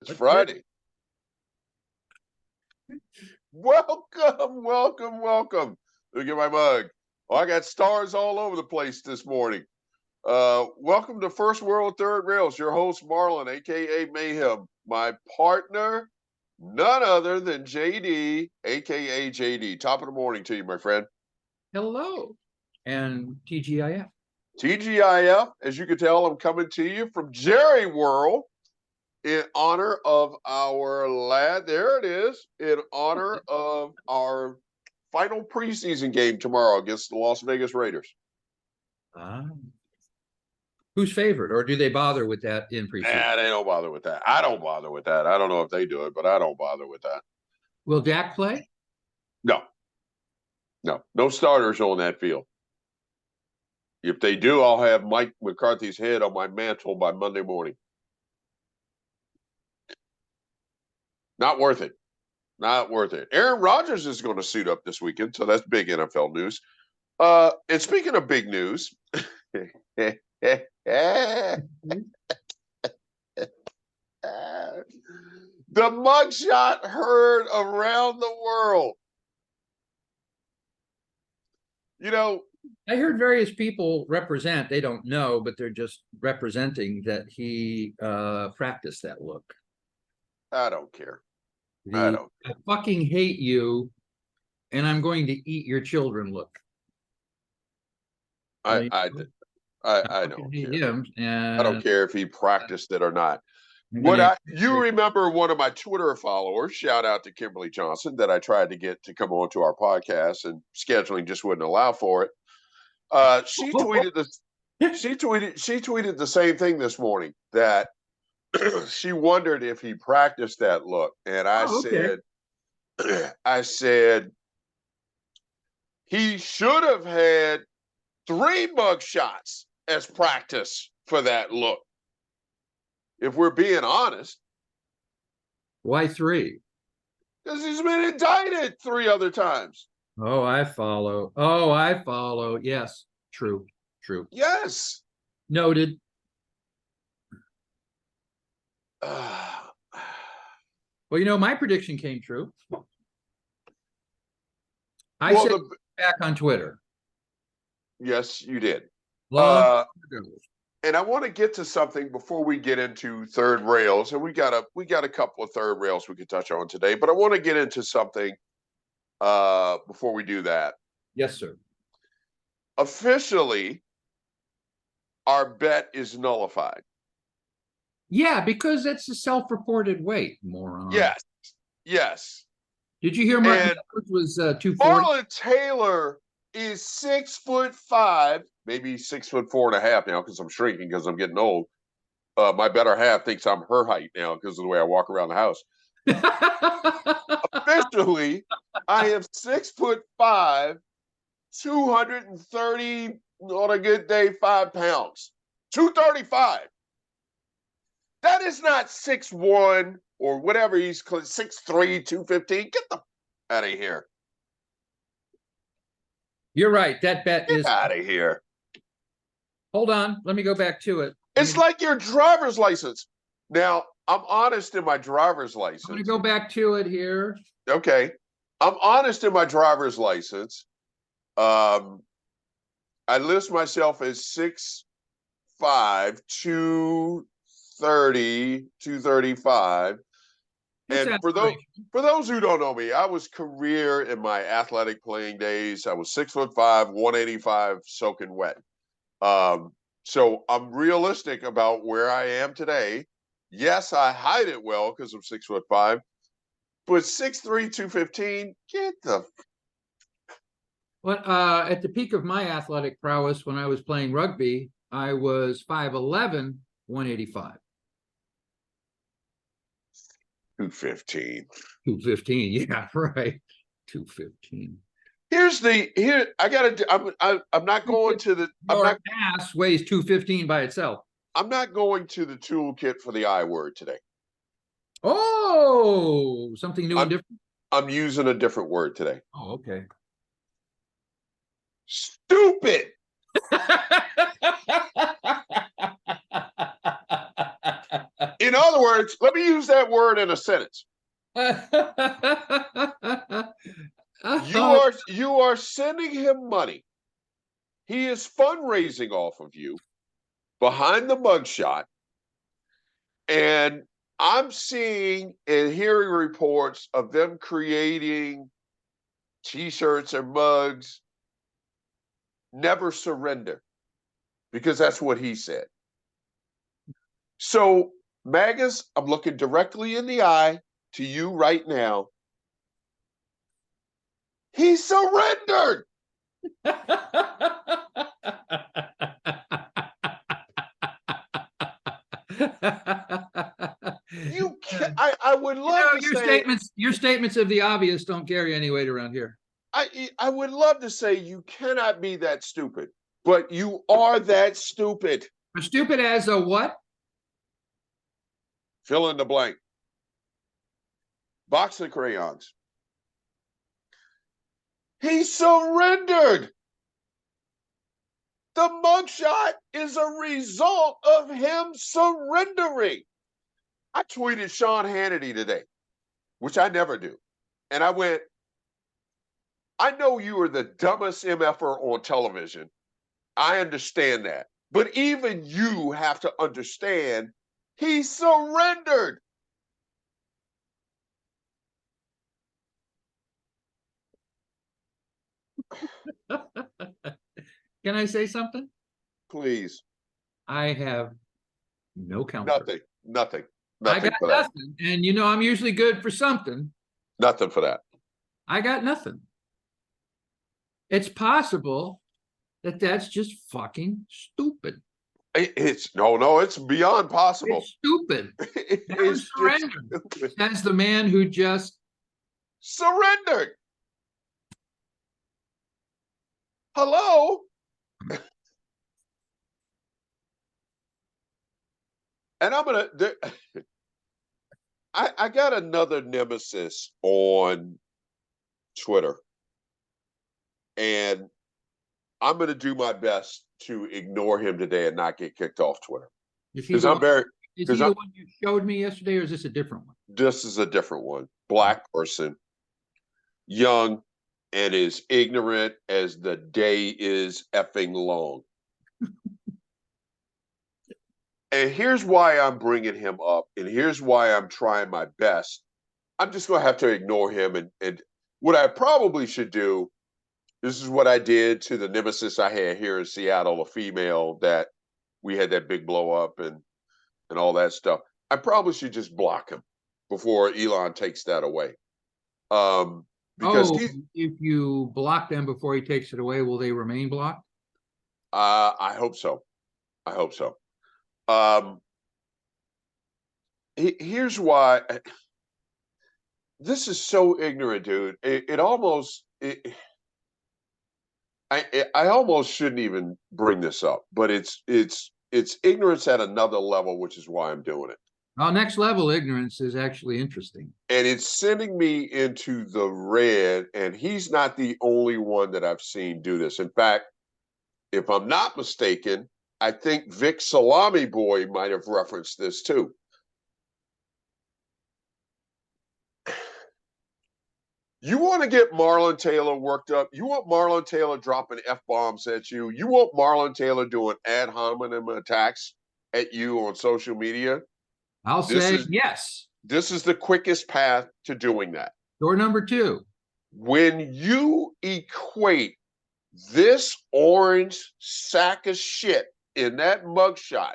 It's Friday. Welcome, welcome, welcome. Look at my mug. Oh, I got stars all over the place this morning. Welcome to First World Third Rails. Your host, Marlon, a.k.a. Mayhem. My partner, none other than JD, a.k.a. JD. Top of the morning to you, my friend. Hello. And TGIF. TGIF, as you can tell, I'm coming to you from Jerry World. In honor of our there it is, in honor of our final preseason game tomorrow against the Las Vegas Raiders. Who's favored, or do they bother with that in preseason? Nah, they don't bother with that. I don't bother with that. I don't know if they do it, but I don't bother with that. Will Dak play? No. No starters on that field. If they do, I'll have Mike McCarthy's head on my mantle by Monday morning. Not worth it. Not worth it. Aaron Rodgers is going to suit up this weekend, so that's big NFL news. And speaking of big news, the mugshot heard around the world. You know, I heard various people represent, they don't know, but they're just representing that he practiced that look. I don't care. I fucking hate you, and I'm going to eat your children look. I don't care. Him, and I don't care if he practiced it or not. You remember one of my Twitter followers, shout out to Kimberly Johnson, that I tried to get to come on to our podcast, and scheduling just wouldn't allow for it. She tweeted the same thing this morning, that she wondered if he practiced that look. And I said, he should have had 3 mug shots as practice for that look. If we're being honest. Why 3? Because he's been indicted 3 other times. Oh, I follow. Yes. True. Yes. Noted. Well, you know, my prediction came true. I said back on Twitter. Yes, you did. Long ago. And I want to get to something before we get into third rails, and we got a couple of third rails we could touch on today, but I want to get into something before we do that. Yes, sir. Officially, our bet is nullified. Yeah, because that's a self-reported weight, moron. Yes. Did you hear Marlon was 240? Marlon Taylor is 6'5", maybe 6'4.5" now, because I'm shrinking because I'm getting old. My better half thinks I'm her height now because of the way I walk around the house. Officially, I am 6'5", 230 on a good day, 5 pounds, 235. That is not 6'1" or whatever he's 6'3", 215. Get the out of here. You're right. That bet is out of here. Hold on. Let me go back to it. It's like your driver's license. Now, I'm honest in my driver's license. I'm going to go back to it here. Okay. I'm honest in my driver's license. I list myself as 6'5", 230, 235. And for those who don't know me, I was career in my athletic playing days. I was 6'5", 185, soaking wet. So I'm realistic about where I am today. Yes, I hide it well because I'm 6'5", but 6'3", 215. Get the. Well, at the peak of my athletic prowess when I was playing rugby, I was 5'11", 185. 215. 215, yeah, right. 215. I'm not going to the. Your ass weighs 215 by itself. I'm not going to the toolkit for the I word today. Oh, something new and different. I'm using a different word today. Oh, okay. Stupid. In other words, let me use that word in a sentence. You are sending him money. He is fundraising off of you behind the mugshot. And I'm seeing and hearing reports of them creating T-shirts or mugs. Never surrender, because that's what he said. So, Magus, I'm looking directly in the eye to you right now. He surrendered. You can't, I would love to say your statements of the obvious don't carry any weight around here. I would love to say you cannot be that stupid, but you are that stupid. Stupid as a what? Fill in the blank. Box of crayons. He surrendered. The mugshot is a result of him surrendering. I tweeted Sean Hannity today, which I never do. And I went, I know you are the dumbest MFer on television. I understand that. But even you have to understand he surrendered. Can I say something? Please. I have no counter. Nothing. I got nothing. And I'm usually good for something. Nothing for that. I got nothing. It's possible that that's just fucking stupid. It's beyond possible. It's stupid. It's surrendered. That's the man who just surrendered. Hello? And I'm going to, I got another nemesis on Twitter. And I'm going to do my best to ignore him today and not get kicked off Twitter. Because I'm very. Is he the one you showed me yesterday, or is this a different one? This is a different one. Black person, young, and as ignorant as the day is effing long. And here's why I'm bringing him up, and here's why I'm trying my best. I'm just going to have to ignore him. And what I probably should do, this is what I did to the nemesis I had here in Seattle, a female that we had that big blow up and all that stuff. I probably should just block him before Elon takes that away. Because if you block them before he takes it away, will they remain blocked? I hope so. Here's why. This is so ignorant, dude. I almost shouldn't even bring this up, but it's ignorance at another level, which is why I'm doing it. Well, next level ignorance is actually interesting. And it's sending me into the red, and he's not the only one that I've seen do this. In fact, if I'm not mistaken, I think Vic Salami Boy might have referenced this too. You want to get Marlon Taylor worked up? You want Marlon Taylor dropping F-bombs at you? You want Marlon Taylor doing ad hominem attacks at you on social media? I'll say yes. This is the quickest path to doing that. Door number 2. When you equate this orange sack of shit in that mugshot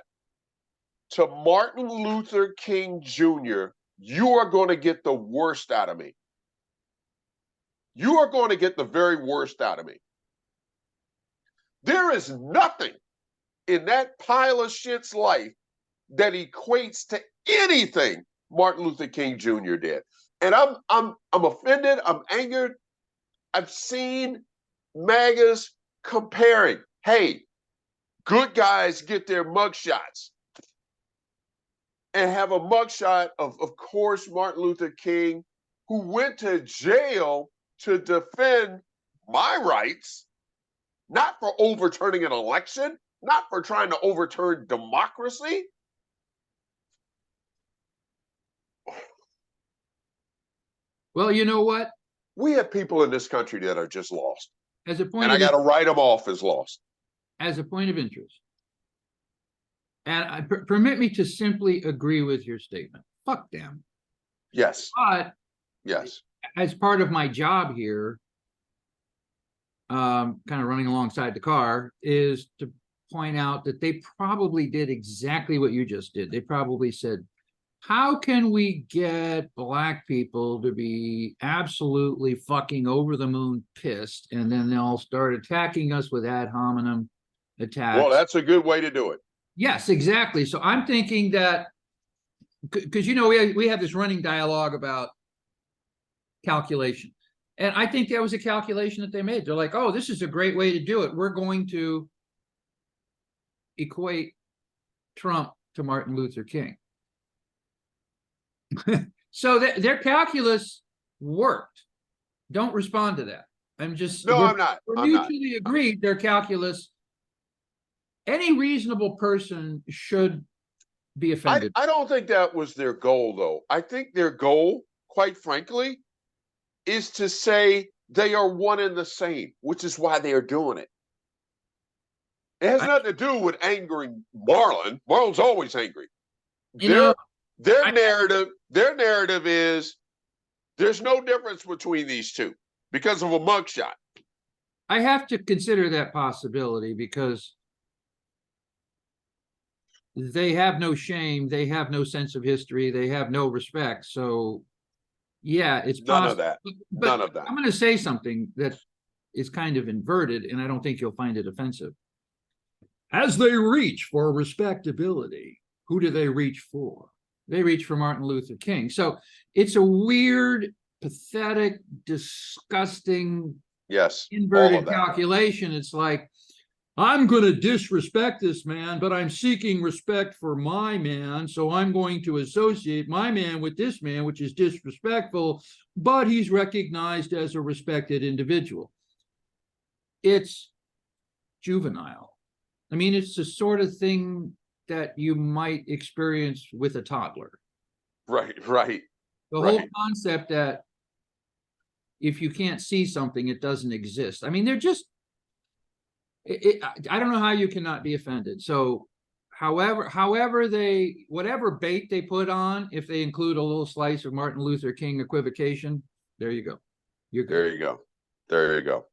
to Martin Luther King Jr., you are going to get the worst out of me. You are going to get the very worst out of me. There is nothing in that pile of shit's life that equates to anything Martin Luther King Jr. did. And I'm offended. I'm angered. I've seen MAGAs comparing. Hey, good guys get their mugshots. And have a mugshot of course, Martin Luther King, who went to jail to defend my rights, not for overturning an election, not for trying to overturn democracy. Well, you know what? We have people in this country that are just lost, As a and point I of got to write them off as lost. as a point of interest, and permit me to simply agree with your statement. Fuck them. Yes. But Yes. as part of my job here, kind of running alongside the car, is to point out that they probably did exactly what you just did. They probably said, how can we get black people to be absolutely fucking over the moon pissed, and then they'll start attacking us with ad hominem attacks? Well, that's a good way to do it. Yes, exactly. So I'm thinking that, because we have this running dialogue about calculation, and I think that was a calculation that they made. They're like, oh, this is a great way to do it. We're going to equate Trump to Martin Luther King. So their calculus worked. Don't respond to that. I'm not. We're I'm not. mutually agreed their calculus. Any reasonable person should be offended. I don't think that was their goal, though. I think their goal, quite frankly, is to say they are one and the same, which is why they are doing it. It has nothing to do with angering Marlon. Marlon's always angry. Their narrative is there's no difference between these two because of a mugshot. I have to consider that possibility because they have no shame, they have no sense of history, they have no respect. So yeah, it's none of that. But none of that. I'm going to say something that is kind of inverted, and I don't think you'll find it offensive. As they reach for respectability, who do they reach for? They reach for Martin Luther King. So it's a weird, pathetic, disgusting, yes, inverted calculation. It's like, I'm going to disrespect this man, but I'm seeking respect for my man. So I'm going to associate my man with this man, which is disrespectful, but he's recognized as a respected individual. It's juvenile. I mean, it's the sort of thing that you might experience with a toddler. Right. The whole concept that if you can't see something, it doesn't exist. I mean, they're just, I don't know how you cannot be offended. So whatever bait they put on, if they include a little slice of Martin Luther King equivocation, there you go. You're good. There you go.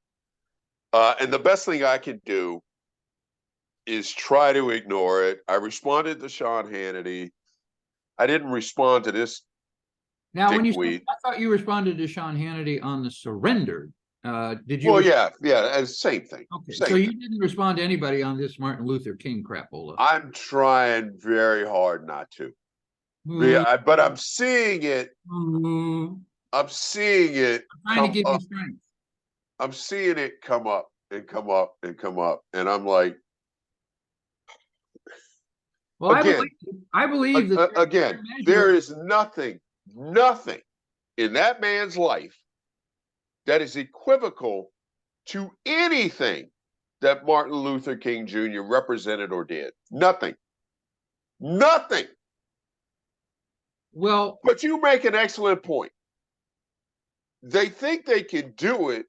And the best thing I can do is try to ignore it. I responded to Sean Hannity. I didn't respond to this. Now, I thought you responded to Sean Hannity on the surrender. Did you? Well, yeah, same thing. Okay, so you didn't respond to anybody on this Martin Luther King crapola. I'm trying very hard not to. Yeah, but I'm seeing it. I'm seeing it. I'm trying to give you strength. I'm seeing it come up and come up and come up, and I'm like, well, I believe that again, there is nothing in that man's life that is equivocal to anything that Martin Luther King Jr. represented or did. Nothing. Well, but you make an excellent point. They think they can do it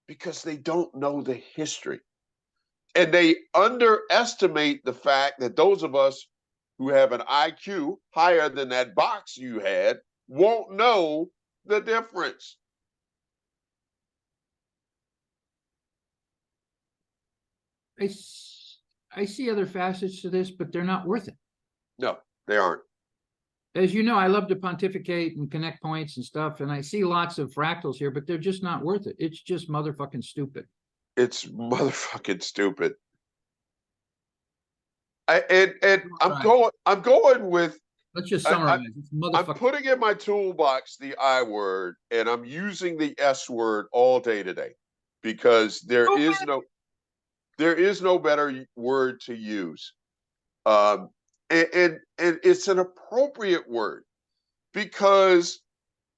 because they don't know the history. And they underestimate the fact that those of us who have an IQ higher than that box you had won't know the difference. I see other facets to this, but they're not worth it. No, they aren't. As you know, I love to pontificate and connect points and stuff, and I see lots of fractals here, but they're just not worth it. It's just motherfucking stupid. It's motherfucking stupid. I'm going with. Let's just summarize. I'm putting in my toolbox the I word, and I'm using the S word all day today, because there is no better word to use. And it's an appropriate word, because,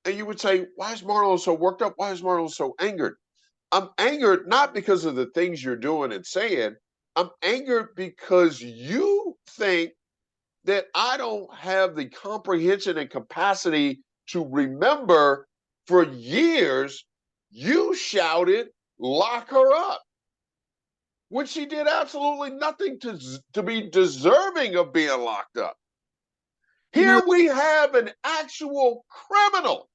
and you would say, why is Marlon so worked up? Why is Marlon so angered? I'm angered not because of the things you're doing and saying. I'm angered because you think that I don't have the comprehension and capacity to remember for years, you shouted, lock her up, when she did absolutely nothing to be deserving of being locked up. Here we have an actual criminal.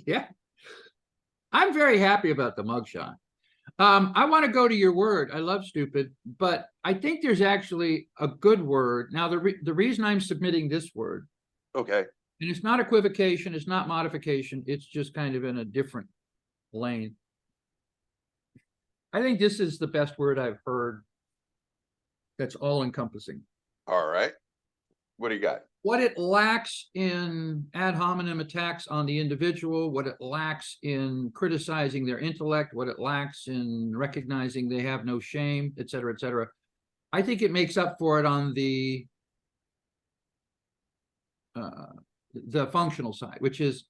Yeah. I'm very happy about the mugshot. I want to go to your word. I love stupid, but I think there's actually a good word. Now, the reason I'm submitting this word, okay, and it's not equivocation, it's not modification, it's just kind of in a different lane. I think this is the best word I've heard that's all-encompassing. All right. What do you got? What it lacks in ad hominem attacks on the individual, what it lacks in criticizing their intellect, what it lacks in recognizing they have no shame, et cetera, et cetera. I think it makes up for it on the functional side, which is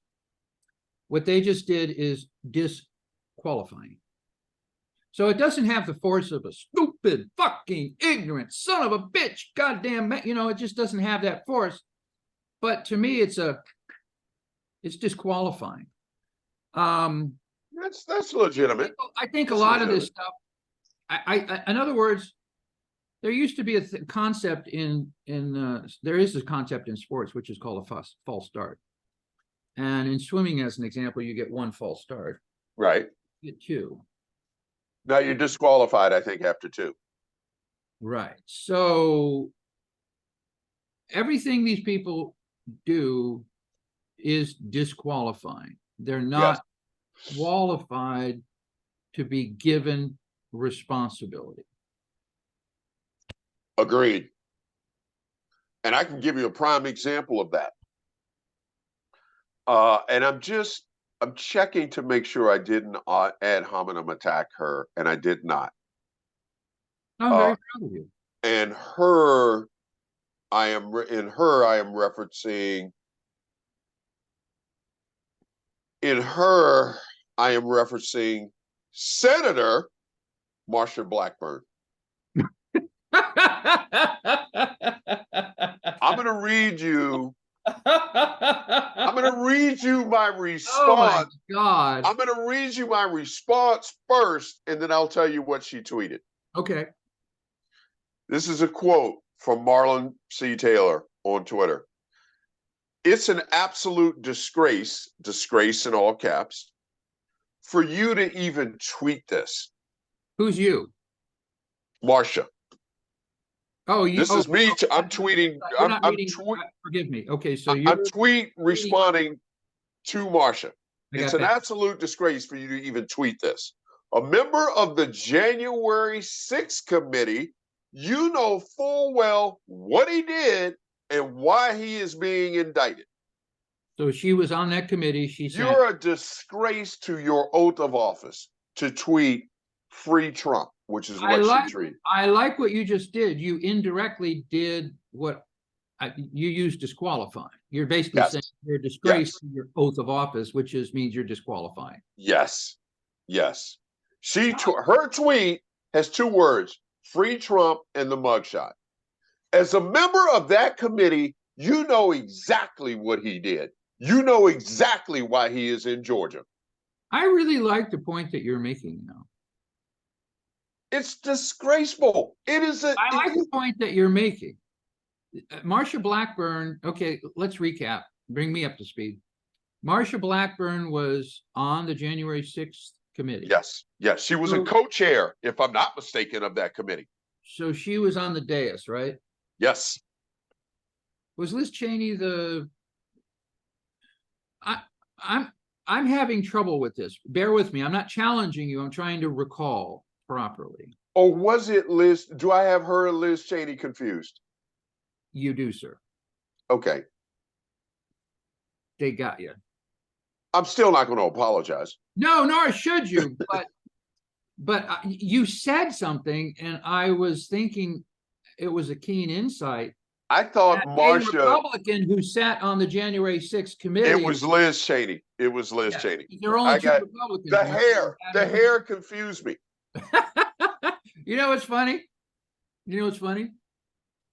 what they just did is disqualifying. So it doesn't have the force of a stupid, fucking, ignorant son of a bitch, goddamn, it just doesn't have that force. But to me, it's disqualifying. That's legitimate. I think a lot of this stuff. In other words, there used to be a concept there is a concept in sports which is called a false start. And in swimming, as an example, you get one false start. Right. You get two. Now you're disqualified, I think, after two. Right. So everything these people do is disqualifying. They're not qualified to be given responsibility. Agreed. And I can give you a prime example of that. And I'm checking to make sure I didn't ad hominem attack her, and I did not. I'm very proud of you. And her, I am referencing. In her, I am referencing Senator Marsha Blackburn. I'm going to read you. I'm going to read you my response. Oh my God. I'm going to read you my response first, and then I'll tell you what she tweeted. Okay. This is a quote from Marlon C. Taylor on Twitter. It's an absolute disgrace in all caps, for you to even tweet this. Who's you? Marsha. Oh, you. This is me. I'm tweeting. Forgive me. Okay, so I'm responding to Marsha. It's an absolute disgrace for you to even tweet this. A member of the January 6th committee, you know full well what he did and why he is being indicted. So she was on that committee. She said, "You're a disgrace to your oath of office to tweet free Trump," which is what she tweeted. I like what you just did. You indirectly did what you used disqualifying. You're basically saying you're a disgrace to your oath of office, which means you're disqualifying. Yes. Yes. Her tweet has two words: free Trump and the mugshot. As a member of that committee, you know exactly what he did. You know exactly why he is in Georgia. I really like the point that you're making now. It's disgraceful. I like the point that you're making. Marsha Blackburn, okay, let's recap. Bring me up to speed. Marsha Blackburn was on the January 6th committee. Yes. Yes. She was a co-chair, if I'm not mistaken, of that committee. So she was on the dais, right? Yes. Was Liz Cheney I'm having trouble with this. Bear with me. I'm not challenging you. I'm trying to recall properly. Or was it Liz? Do I have her and Liz Cheney confused? You do, sir. Okay. They got you. I'm still not going to apologize. No, nor should you. But you said something, and I was thinking it was a keen insight. I thought Marsha, Republican who sat on the January 6th committee. It was Liz Cheney. It was Liz Cheney. There are only two Republicans. The hair confused me. You know what's funny?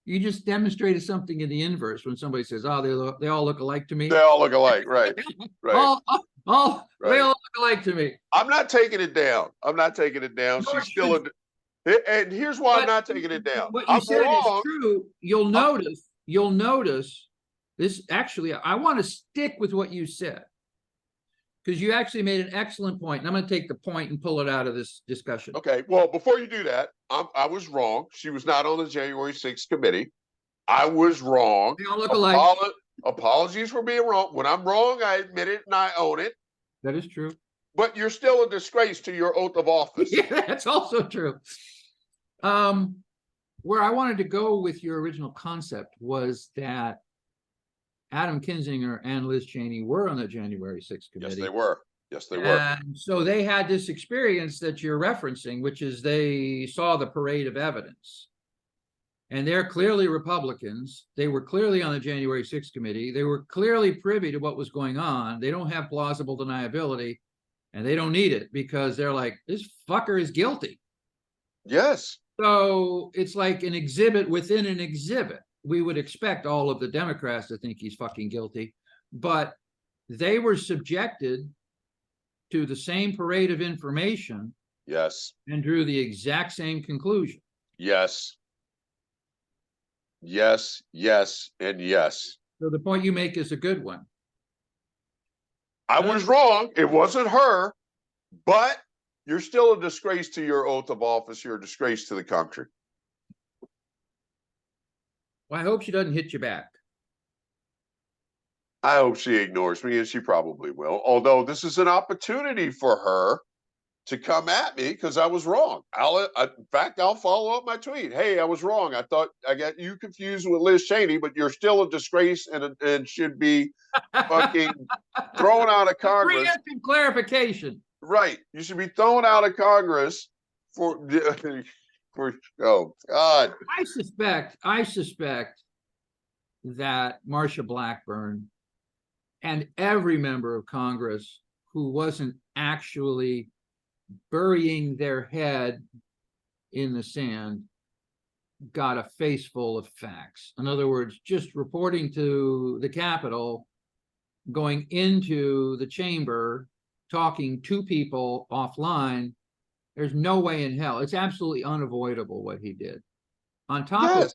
You just demonstrated something in the inverse when somebody says, "Oh, they all look alike to me." They all look alike, right? Right. They all look alike to me. I'm not taking it down. I'm not taking it down. She's still a. And here's why I'm not taking it down. What you said is true. You'll notice this. Actually, I want to stick with what you said, because you actually made an excellent point. And I'm going to take the point and pull it out of this discussion. Okay. Well, before you do that, I was wrong. She was not on the January 6th committee. I was wrong. They all look alike. Apologies for being wrong. When I'm wrong, I admit it and I own it. That is true. But you're still a disgrace to your oath of office. Yeah, that's also true. Where I wanted to go with your original concept was that Adam Kinzinger and Liz Cheney were on the January 6th committee. Yes, they were. Yes, they were. And so they had this experience that you're referencing, which is they saw the parade of evidence. And they're clearly Republicans. They were clearly on the January 6th committee. They were clearly privy to what was going on. They don't have plausible deniability, and they don't need it because they're like, this fucker is guilty. Yes. So it's like an exhibit within an exhibit. We would expect all of the Democrats to think he's fucking guilty, but they were subjected to the same parade of information. Yes. And drew the exact same conclusion. Yes. Yes, yes, and yes. So the point you make is a good one. I was wrong. It wasn't her, but you're still a disgrace to your oath of office. You're a disgrace to the country. Well, I hope she doesn't hit you back. I hope she ignores me, and she probably will. Although this is an opportunity for her to come at me because I was wrong. In fact, I'll follow up my tweet. Hey, I was wrong. I thought I got you confused with Liz Cheney, but you're still a disgrace and should be fucking thrown out of Congress. Preemptive clarification. Right. You should be thrown out of Congress for oh God. I suspect that Marsha Blackburn and every member of Congress who wasn't actually burying their head in the sand got a face full of facts. In other words, just reporting to the Capitol, going into the chamber, talking to people offline, there's no way in hell. It's absolutely unavoidable what he did. On top of,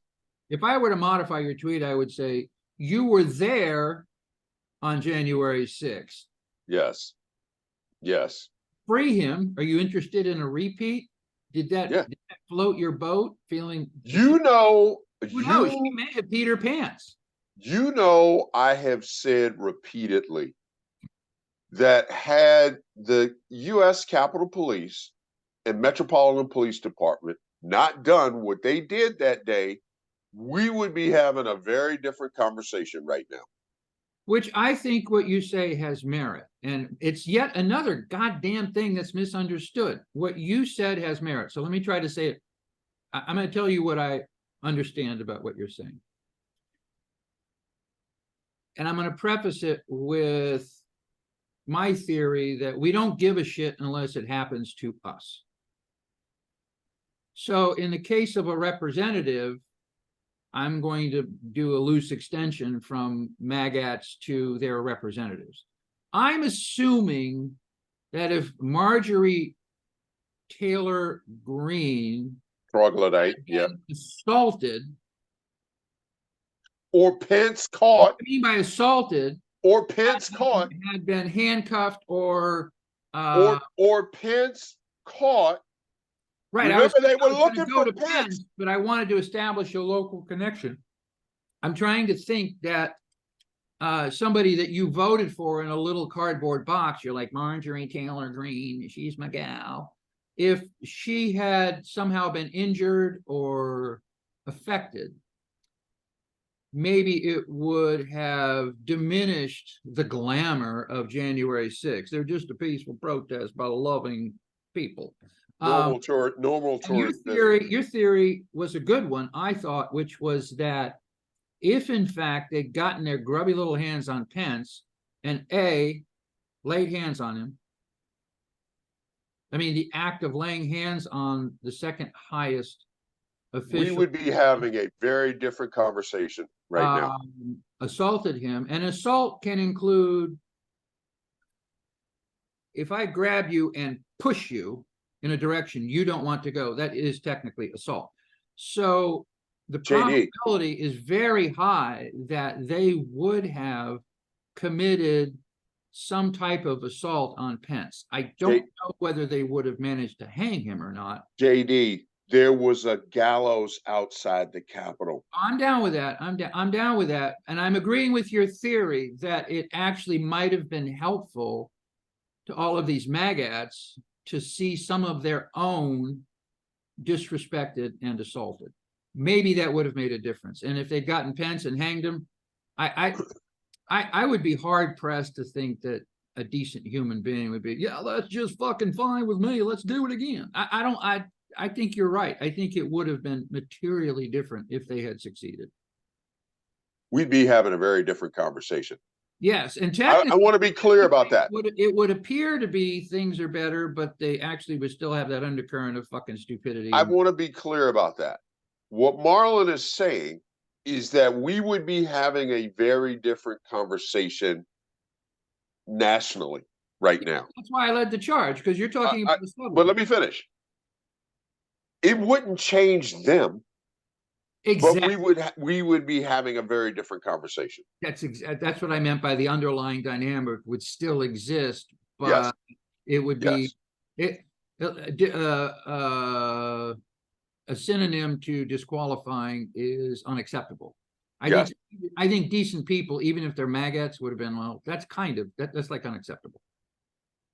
if I were to modify your tweet, I would say, you were there on January 6th. Yes. Yes. Free him. Are you interested in a repeat? Did that float your boat? Feeling who knows? She may have peed her pants. You know, I have said repeatedly that had the U.S. Capitol Police and Metropolitan Police Department not done what they did that day, we would be having a very different conversation right now. Which I think what you say has merit. And it's yet another goddamn thing that's misunderstood. What you said has merit. So let me try to say it. I'm going to tell you what I understand about what you're saying. And I'm going to preface it with my theory that we don't give a shit unless it happens to us. So in the case of a representative, I'm going to do a loose extension from magats to their representatives. I'm assuming that if Marjorie Taylor Greene troglodyte, assaulted, or Pence caught, what I mean by assaulted, or Pence caught, had been handcuffed, or Pence caught. Right. Remember, they were looking for Pence, but I wanted to establish a local connection. I'm trying to think that somebody that you voted for in a little cardboard box, you're like, Marjorie Taylor Greene, she's my gal. If she had somehow been injured or affected, maybe it would have diminished the glamour of January 6th. They're just a peaceful protest by loving people. Normal tourist. Your theory was a good one, I thought, which was that if in fact they'd gotten their grubby little hands on Pence and laid hands on him, I mean, the act of laying hands on the second highest we would be having a very different conversation right now. Assaulted him. And assault can include, if I grab you and push you in a direction you don't want to go, that is technically assault. So the probability is very high that they would have committed some type of assault on Pence. I don't know whether they would have managed to hang him or not. JD, there was a gallows outside the Capitol. I'm down with that. I'm down with that. And I'm agreeing with your theory that it actually might have been helpful to all of these MAGATs to see some of their own disrespected and assaulted. Maybe that would have made a difference. And if they'd gotten Pence and hanged him, I would be hard pressed to think that a decent human being would be, yeah, that's just fucking fine with me. Let's do it again. I think you're right. I think it would have been materially different if they had succeeded. We'd be having a very different conversation. Yes, and I want to be clear about that. It would appear to be things are better, but they actually would still have that undercurrent of fucking stupidity. I want to be clear about that. What Marlon is saying is that we would be having a very different conversation nationally right now. That's why I led the charge, because you're talking about the but let me finish. It wouldn't change them. Exactly. But we would be having a very different conversation. That's what I meant by the underlying dynamic would still exist, but it would be a synonym to disqualifying is unacceptable. I think decent people, even if they're maggots, would have been, well, that's like unacceptable.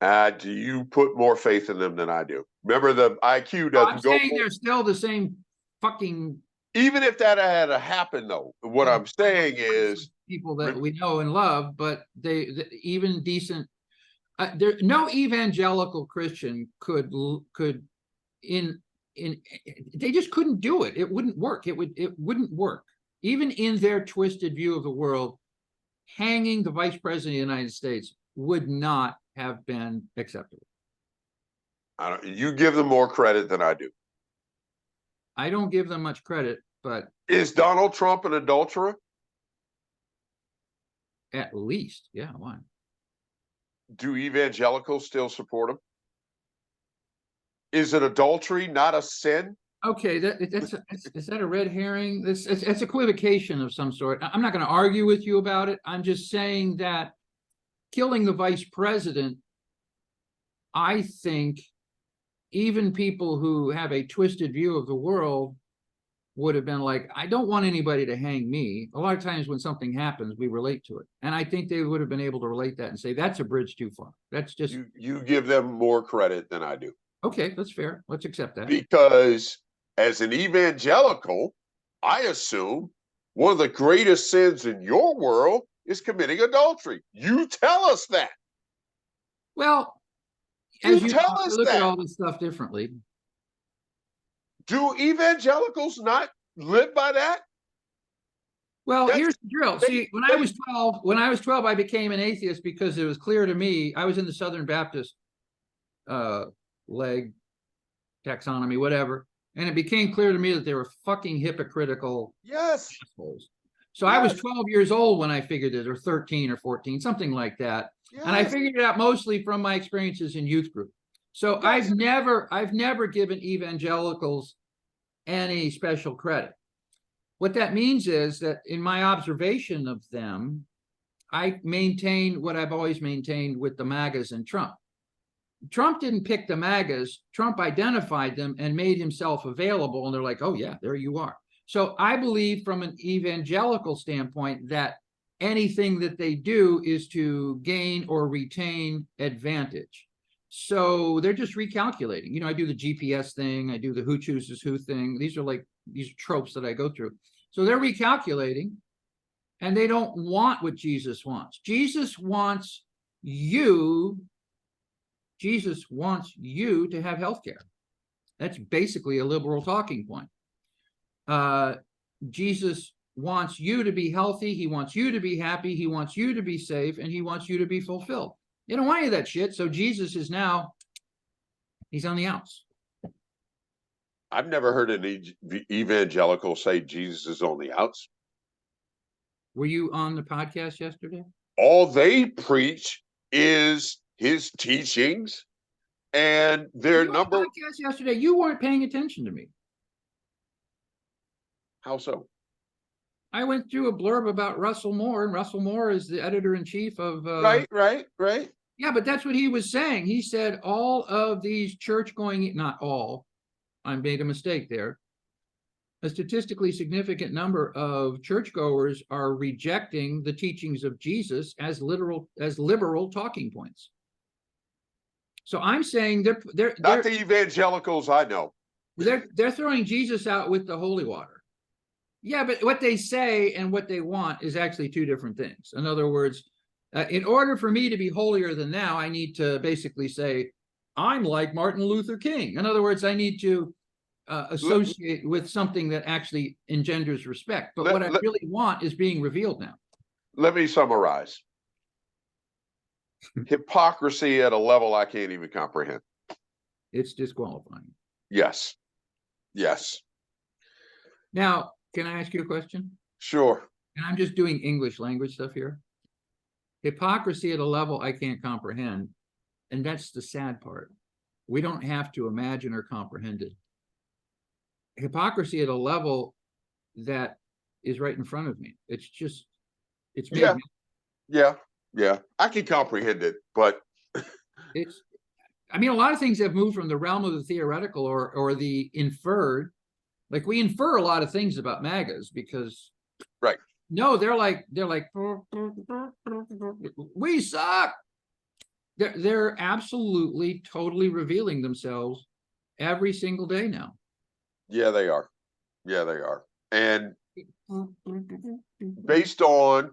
Do you put more faith in them than I do? Remember, the IQ doesn't go. I'm saying they're still the same fucking. Even if that had happened, though, what I'm saying is people that we know and love, but they even decent. No evangelical Christian could they just couldn't do it. It wouldn't work. It wouldn't work. Even in their twisted view of the world, hanging the vice president of the United States would not have been acceptable. You give them more credit than I do. I don't give them much credit, but is Donald Trump an adulterer? At least, yeah. Why? Do evangelicals still support him? Is it adultery not a sin? Okay, is that a red herring? It's equivocation of some sort. I'm not going to argue with you about it. I'm just saying that killing the vice president, I think even people who have a twisted view of the world would have been like, I don't want anybody to hang me. A lot of times when something happens, we relate to it. And I think they would have been able to relate that and say, that's a bridge too far. That's just... You give them more credit than I do. Okay, that's fair. Let's accept that. Because as an evangelical, I assume one of the greatest sins in your world is committing adultery. You tell us that. Well, as you look at all this stuff differently. Do evangelicals not live by that? Well, here's the drill. See, when I was 12, I became an atheist because it was clear to me. I was in the Southern Baptist leg taxonomy, whatever, and it became clear to me that they were fucking hypocritical assholes. So I was 12 years old when I figured it, or 13 or 14, something like that. Yes. And I figured it out mostly from my experiences in youth group. So I've never given evangelicals any special credit. What that means is that in my observation of them, I maintain what I've always maintained with the MAGAs and Trump. Trump didn't pick the MAGAs. Trump identified them and made himself available. And they're like, oh, yeah, there you are. So I believe from an evangelical standpoint that anything that they do is to gain or retain advantage. So they're just recalculating. You know, I do the GPS thing. I do the who chooses who thing. These are tropes that I go through. So they're recalculating and they don't want what Jesus wants. Jesus wants you to have health care. That's basically a liberal talking point. Jesus wants you to be healthy. He wants you to be happy. He wants you to be safe, and he wants you to be fulfilled. You don't want any of that shit. So Jesus is now, he's on the outs. I've never heard an evangelical say Jesus is on the outs. Were you on the podcast yesterday? All they preach is his teachings, and their number. Podcast yesterday, you weren't paying attention to me. How so? I went through a blurb about Russell Moore, and Russell Moore is the editor-in-chief of Right. Yeah, but that's what he was saying. He said all of these church-going, not all, I made a mistake there. A statistically significant number of churchgoers are rejecting the teachings of Jesus as liberal talking points. So I'm saying they're not the evangelicals I know. They're throwing Jesus out with the holy water. Yeah, but what they say and what they want is actually two different things. In other words, in order for me to be holier than thou, I need to basically say, I'm like Martin Luther King. In other words, I need to associate with something that actually engenders respect. But what I really want is being revealed now. Let me summarize. Hypocrisy at a level I can't even comprehend. It's disqualifying. Yes. Now, can I ask you a question? Sure. And I'm just doing English language stuff here. Hypocrisy at a level I can't comprehend. And that's the sad part. We don't have to imagine or comprehend it. Hypocrisy at a level that is right in front of me. It's just, it's made Yeah. I can comprehend it, but I mean, a lot of things have moved from the realm of the theoretical or the inferred. Like we infer a lot of things about MAGAs because right. No, they're like we suck. They're absolutely totally revealing themselves every single day now. Yeah, they are. And based on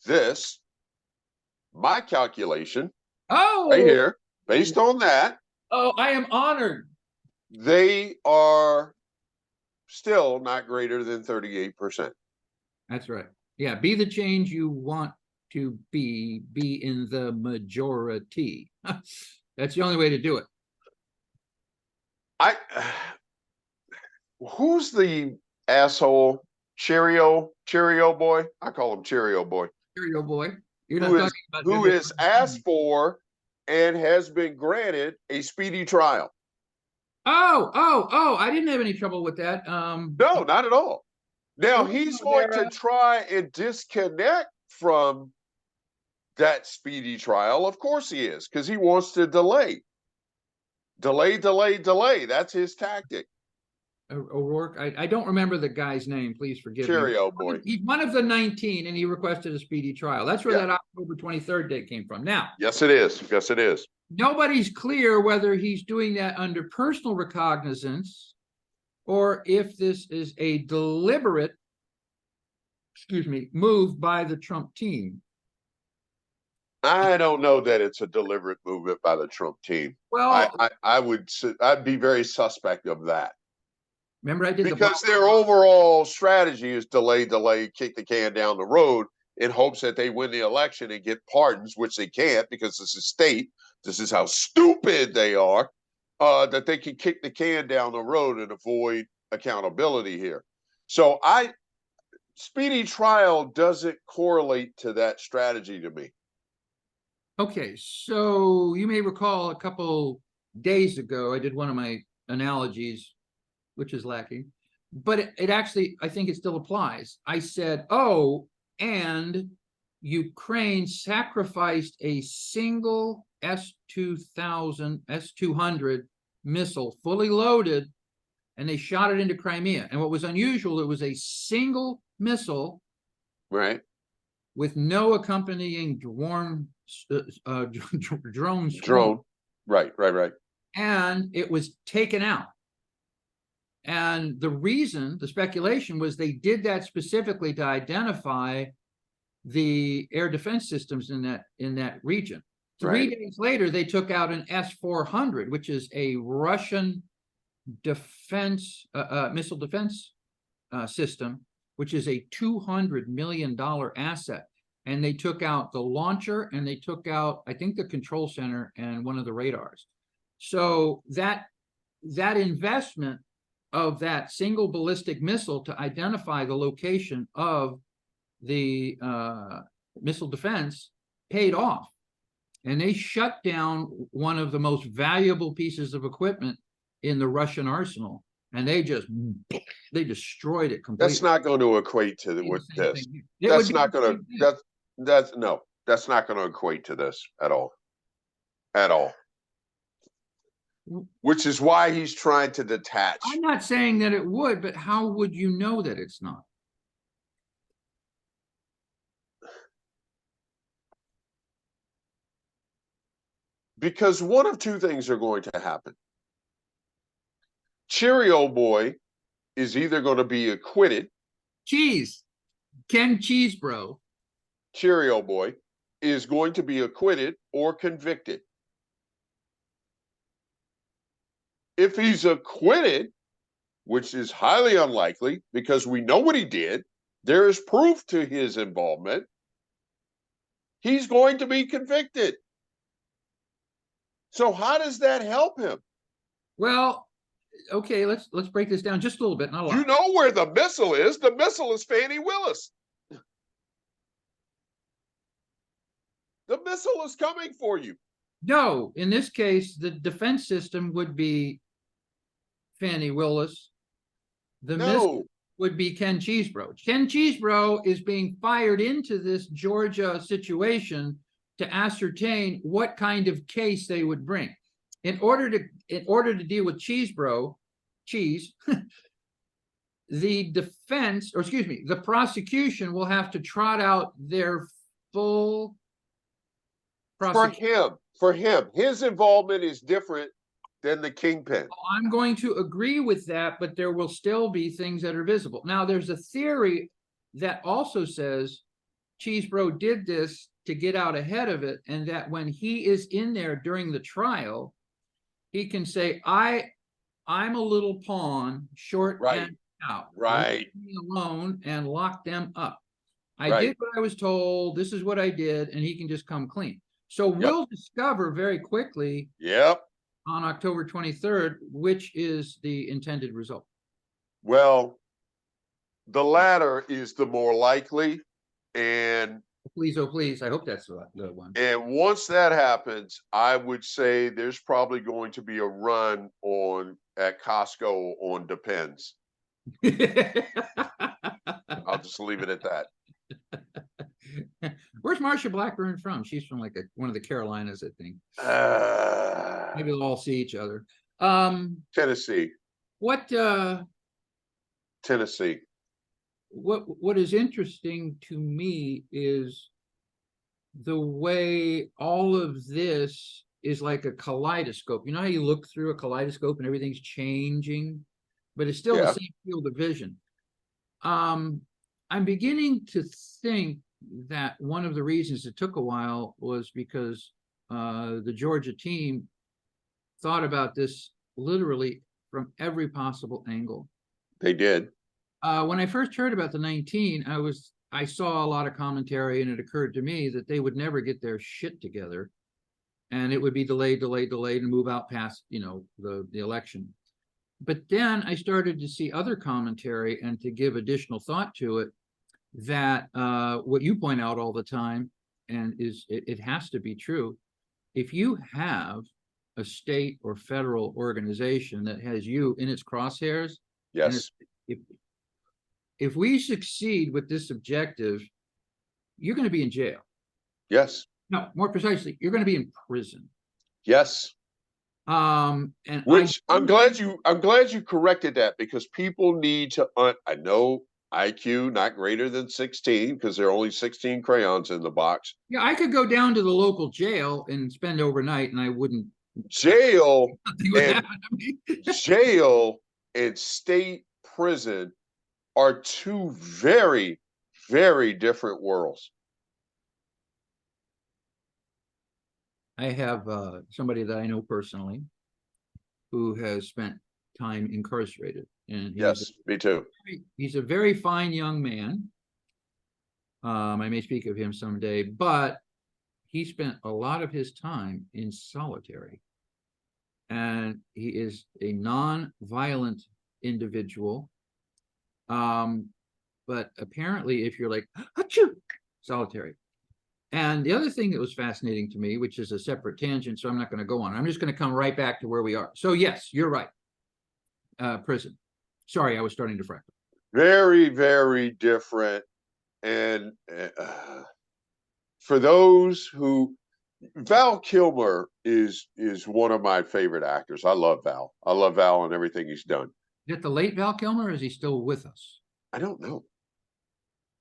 this, my calculation right here, based on that. Oh, I am honored. They are still not greater than 38%. That's right. Yeah, be the change you want to be in the majority. That's the only way to do it. Who's the asshole? Cheerio boy? I call him Cheerio boy. Cheerio boy. Who is asked for and has been granted a speedy trial. Oh, I didn't have any trouble with that. No, not at all. Now he's going to try and disconnect from that speedy trial. Of course he is, because he wants to delay. That's his tactic. O'Rourke, I don't remember the guy's name. Please forgive me. Cheerio boy. He's one of the 19, and he requested a speedy trial. That's where that October 23rd date came from. Now, yes, it is. Nobody's clear whether he's doing that under personal recognizance or if this is a deliberate, move by the Trump team. I don't know that it's a deliberate movement by the Trump team. Well, I'd be very suspect of that. Remember, I did because their overall strategy is delay, kick the can down the road in hopes that they win the election and get pardons, which they can't because this is state. This is how stupid they are, that they can kick the can down the road and avoid accountability here. So speedy trial doesn't correlate to that strategy to me. Okay, so you may recall a couple days ago, I did one of my analogies, which is lacking, but it actually, I think it still applies. I said, and Ukraine sacrificed a single S-200 missile, fully loaded, and they shot it into Crimea. And what was unusual, it was a single missile, right, with no accompanying drone. Right. And it was taken out. And the speculation was they did that specifically to identify the air defense systems in that region. 3 days later, they took out an S-400, which is a Russian defense missile defense system, which is a $200 million asset. And they took out the launcher, and they took out, I think, the control center and one of the radars. So that that investment of that single ballistic missile to identify the location of the missile defense paid off. And they shut down one of the most valuable pieces of equipment in the Russian arsenal. And they destroyed it completely. That's not going to equate to with this. That's not going to, that's not going to equate to this at all. At all. Which is why he's trying to detach. I'm not saying that it would, but how would you know that it's not? Because one of two things are going to happen. Cheerio boy is either going to be acquitted. Ken Cheesebro. Cheerio boy is going to be acquitted or convicted. If he's acquitted, which is highly unlikely because we know what he did, there is proof to his involvement, he's going to be convicted. So how does that help him? Well, okay, let's break this down just a little bit, not a lot. You know where the missile is. The missile is Fannie Willis. The missile is coming for you. No, in this case, the defense system would be Fannie Willis. The missile would be Ken Cheesebro. Ken Cheesebro is being fired into this Georgia situation to ascertain what kind of case they would bring. In order to deal with Cheesebro, the defense, or excuse me, the prosecution will have to trot out their full prosecution. For him, his involvement is different than the kingpin. I'm going to agree with that, but there will still be things that are visible. Now, there's a theory that also says Cheesebro did this to get out ahead of it, and that when he is in there during the trial, he can say, I'm a little pawn, short and out. Right. Leave me alone and lock them up. I did what I was told. This is what I did, and he can just come clean. So we'll discover very quickly on October 23rd, which is the intended result. Well, the latter is the more likely. And please, oh please, I hope that's the one. And once that happens, I would say there's probably going to be a run at Costco on Depends. I'll just leave it at that. Where's Marsha Blackburn from? She's from like one of the Carolinas, I think. Maybe they'll all see each other. Tennessee. Tennessee. What is interesting to me is the way all of this is like a kaleidoscope. You know how you look through a kaleidoscope and everything's changing, but it's still the same field of vision. I'm beginning to think that one of the reasons it took a while was because the Georgia team thought about this literally from every possible angle. They did. When I first heard about the 19, I saw a lot of commentary, and it occurred to me that they would never get their shit together, and it would be delayed, and move out past, the election. But then I started to see other commentary and to give additional thought to it, that what you point out all the time, and it has to be true, if you have a state or federal organization that has you in its crosshairs, if we succeed with this objective, you're going to be in jail. Yes. No, more precisely, you're going to be in prison. Yes. And which I'm glad you corrected that, because people need to. I know IQ not greater than 16 because there are only 16 crayons in the box. Yeah, I could go down to the local jail and spend overnight, and I wouldn't. Jail and state prison are two very, very different worlds. I have somebody that I know personally who has spent time incarcerated. And me too. He's a very fine young man. I may speak of him someday, but he spent a lot of his time in solitary. and he is a non-violent individual. But apparently, if you're like, achoo, solitary. And the other thing that was fascinating to me, which is a separate tangent, so I'm not going to go on. I'm just going to come right back to where we are. So yes, you're right. Prison. Sorry, I was starting to freckle. Very, very different. And for those who, Val Kilmer is one of my favorite actors. I love Val. I love Val and everything he's done. Is it the late Val Kilmer, or is he still with us? I don't know.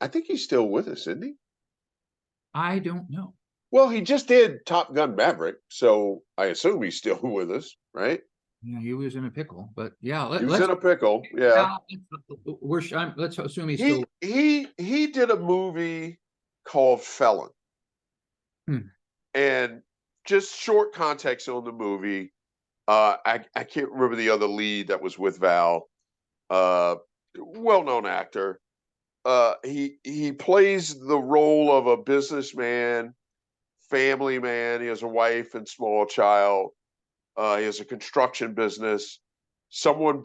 I think he's still with us, isn't he? I don't know. Well, he just did Top Gun Maverick, so I assume he's still with us, right? Yeah, he was in a pickle, but yeah, he was in a pickle. Yeah, let's assume he's still. He did a movie called Felon, and just short context on the movie. I can't remember the other lead that was with Val. Well-known actor. He plays the role of a businessman, family man. He has a wife and small child. He has a construction business. Someone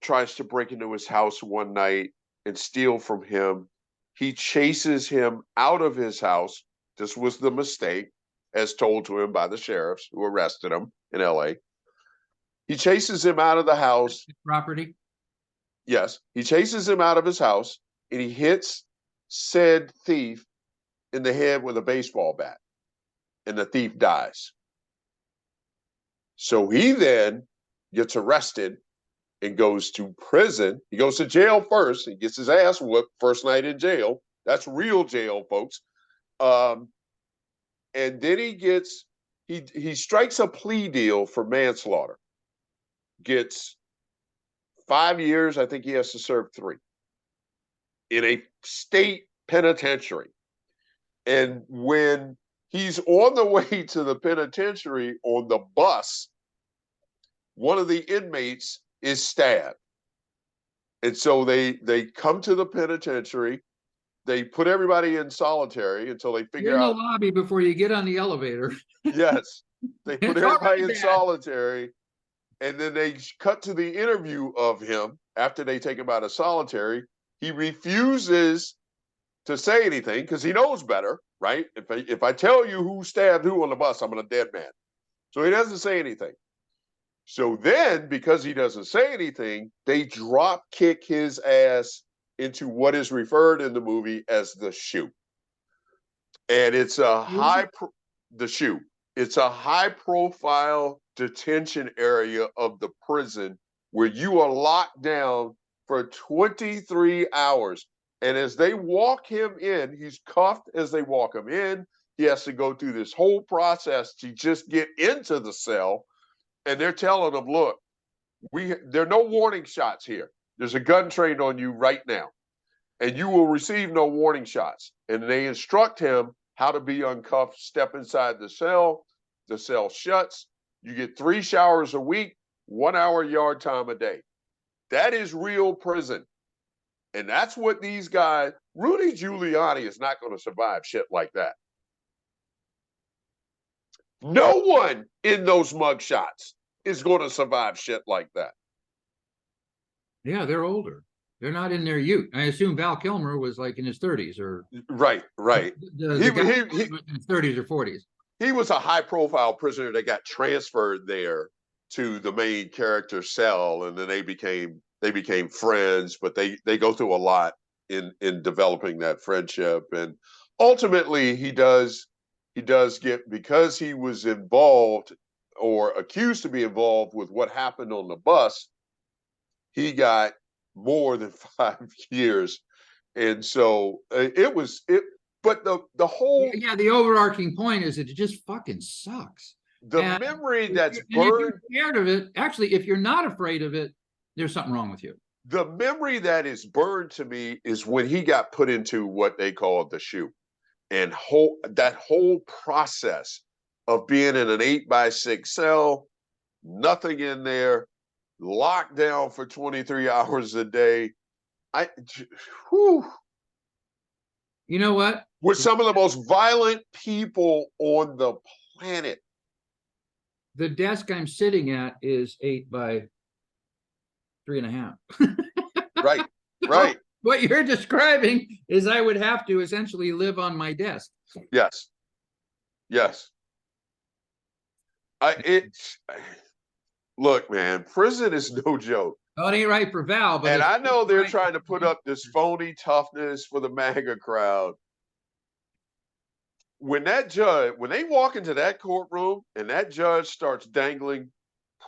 tries to break into his house one night and steal from him. He chases him out of his house. This was the mistake, as told to him by the sheriffs who arrested him in LA. He chases him out of the house. Property? Yes. He chases him out of his house, and he hits said thief in the head with a baseball bat, and the thief dies. So he then gets arrested and goes to prison. He goes to jail first. He gets his ass whooped first night in jail. That's real jail, folks. And then he strikes a plea deal for manslaughter. Gets 5 years. I think he has to serve 3 in a state penitentiary. And when he's on the way to the penitentiary on the bus, one of the inmates is stabbed. And so they come to the penitentiary. They put everybody in solitary until they figure out. In the lobby before you get on the elevator. Yes. They put everybody in solitary. And then they cut to the interview of him after they take him out of solitary. He refuses to say anything because he knows better, right? If I tell you who stabbed who on the bus, I'm a dead man. So he doesn't say anything. So then, because he doesn't say anything, they drop kick his ass into what is referred in the movie as the shoe. And it's the shoe. It's a high profile detention area of the prison where you are locked down for 23 hours. And as they walk him in, he's cuffed as they walk him in. He has to go through this whole process to just get into the cell. And they're telling him, look, there are no warning shots here. There's a gun trained on you right now, and you will receive no warning shots. And they instruct him how to be uncuffed, step inside the cell shuts. You get 3 showers a week, 1 hour yard time a day. That is real prison. And that's what these guys, Rudy Giuliani is not going to survive shit like that. No one in those mugshots is going to survive shit like that. Yeah, they're older. They're not in their youth. I assume Val Kilmer was like in his 30s or. Right. The guy in his 30s or 40s. He was a high-profile prisoner that got transferred there to the main character cell, and then they became friends. But they go through a lot in developing that friendship, and ultimately he does get, because he was involved or accused to be involved with what happened on the bus, he got more than 5 years. And so but the whole the overarching point is that it just fucking sucks. Memory that's burned. If you're scared of it, actually, if you're not afraid of it, there's something wrong with you. The memory that is burned to me is when he got put into what they call the shoe, and that whole process of being in an 8x6 cell, nothing in there, locked down for 23 hours a day. You know what? We're some of the most violent people on the planet. the desk I'm sitting at is 8 by 3.5. Right, right. What you're describing is I would have to essentially live on my desk. Yes, yes. Look, man, prison is no joke. Oh, it ain't right for Val, but And it's I know they're right. trying to put up this phony toughness for the MAGA crowd. When they walk into that courtroom and that judge starts dangling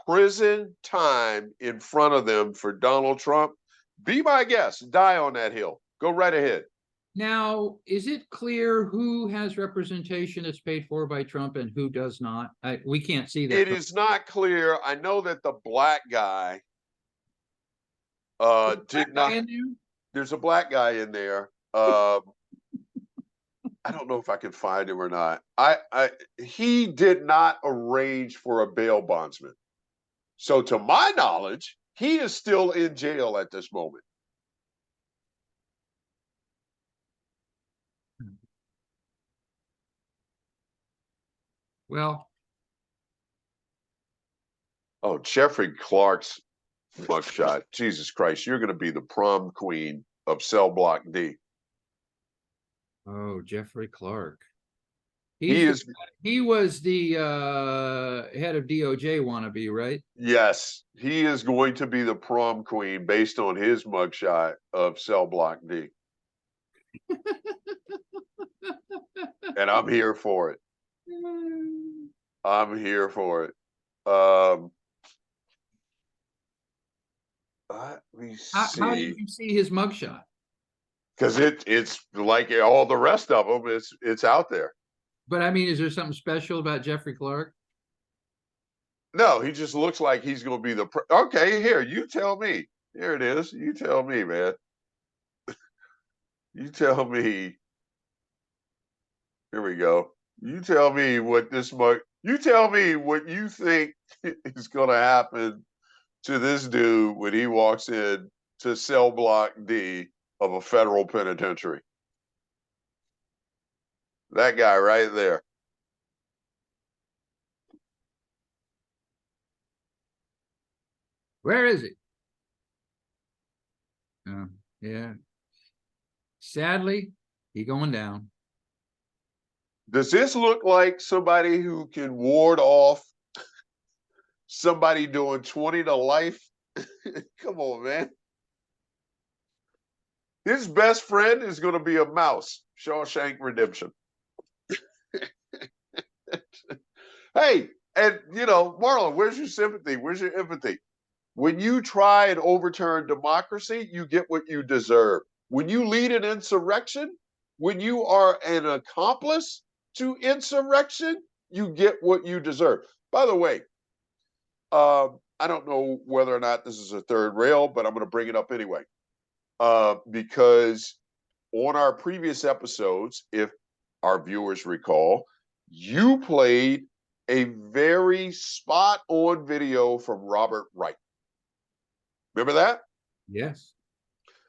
prison time in front of them for Donald Trump, be my guest, die on that hill. Go right ahead. Now, is it clear who has representation that's paid for by Trump and who does not? We can't see that. It is not clear. I know that the black guy did not. There's a black guy in there. I don't know if I can find him or not. He did not arrange for a bail bondsman. So to my knowledge, he is still in jail at this moment. Well, oh, Jeffrey Clark's mugshot. Jesus Christ, you're going to be the prom queen of Cell Block D. oh, Jeffrey Clark. He was the head of DOJ wannabe, right? Yes, he is going to be the prom queen based on his mugshot of Cell Block D. And I'm here for it. I'm here for it. Let me see. How did you see his mugshot? Because it's like all the rest of them. It's out there. But I mean, is there something special about Jeffrey Clark? No, he just looks like he's going to be the. Okay, here, you tell me. Here it is. You tell me, man. You tell me. Here we go. You tell me what this mug. You tell me what you think is going to happen to this dude when he walks in to Cell Block D of a federal penitentiary. That guy right there. Where is he? Yeah. Sadly, he going down. Does this look like somebody who can ward off somebody doing 20 to life? Come on, man. His best friend is going to be a mouse. Shawshank Redemption. Hey, and Marlon, where's your sympathy? Where's your empathy? When you try and overturn democracy, you get what you deserve. When you lead an insurrection, when you are an accomplice to insurrection, you get what you deserve. By the way, I don't know whether or not this is a third rail, but I'm going to bring it up anyway. Because on our previous episodes, if our viewers recall, you played a very spot-on video from Robert Wright. Remember that? Yes.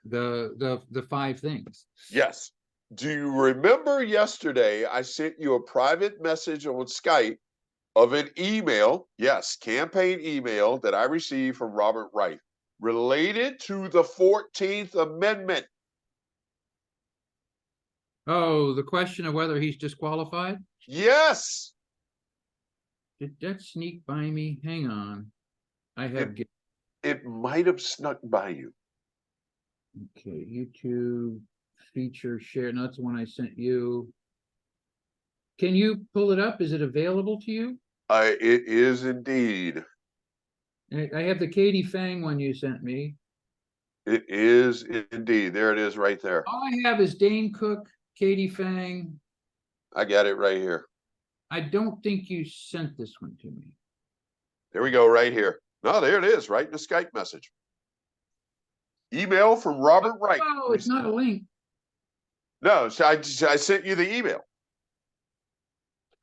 The 5 things. Yes. Do you remember yesterday I sent you a private message on Skype of an email, yes, campaign email that I received from Robert Wright related to the 14th Amendment? Oh, the question of whether he's disqualified? Yes. Did that sneak by me? Hang on. I have. It might have snuck by you. Okay, YouTube feature share. No, that's the one I sent you. Can you pull it up? Is it available to you? It is indeed. I have the Katie Fang one you sent me. It is indeed. There it is right there. All I have is Dane Cook, Katie Fang. I got it right here. I don't think you sent this one to me. There we go, right here. No, there it is, right in the Skype message. Email from Robert Wright. Oh, it's not a link. No, so I sent you the email.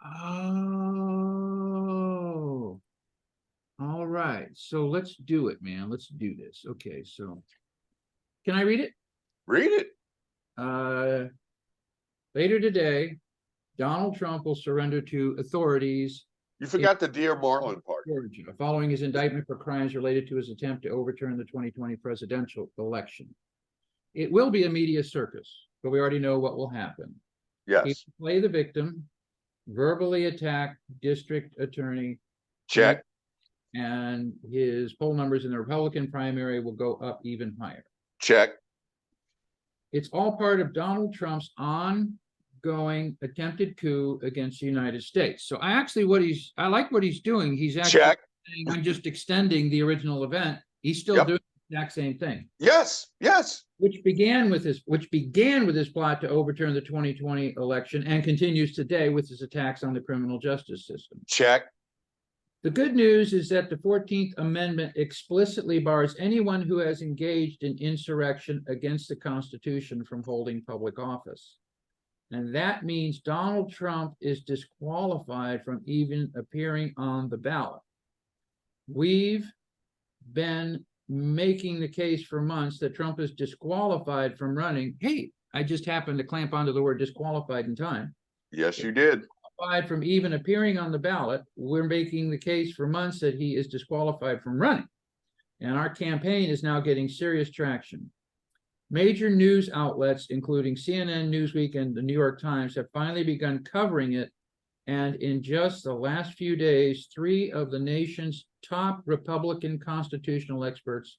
Oh. All right. So let's do it, man. Let's do this. Okay, so can I read it? Read it. Later today, Donald Trump will surrender to authorities You forgot the Dear Marlon part. Georgia, following his indictment for crimes related to his attempt to overturn the 2020 presidential election. It will be a media circus, but we already know what will happen. Yes. He will play the victim, verbally attack district attorney. Check. And his poll numbers in the Republican primary will go up even higher. Check. It's all part of Donald Trump's ongoing attempted coup against the United States. So I like what he's doing. He's actually saying, I'm just extending the original event. He's still doing the exact same thing. Yes, yes. Which began with his plot to overturn the 2020 election and continues today with his attacks on the criminal justice system. Check. The good news is that the 14th Amendment explicitly bars anyone who has engaged in insurrection against the Constitution from holding public office. And that means Donald Trump is disqualified from even appearing on the ballot. We've been making the case for months that Trump is disqualified from running. Hey, I just happened to clamp onto the word disqualified in time. Yes, you did. From even appearing on the ballot. We're making the case for months that he is disqualified from running. And our campaign is now getting serious traction. Major news outlets, including CNN, Newsweek, and the New York Times, have finally begun covering it. And in just the last few days, 3 of the nation's top Republican constitutional experts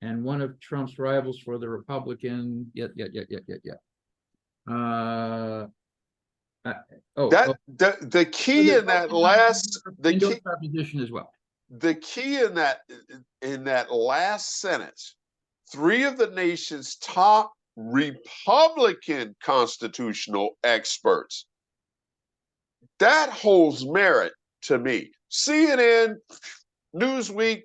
and one of Trump's rivals for the Republican, the key in that last position as well. The key in that last sentence, 3 of the nation's top Republican constitutional experts, that holds merit to me. CNN, Newsweek,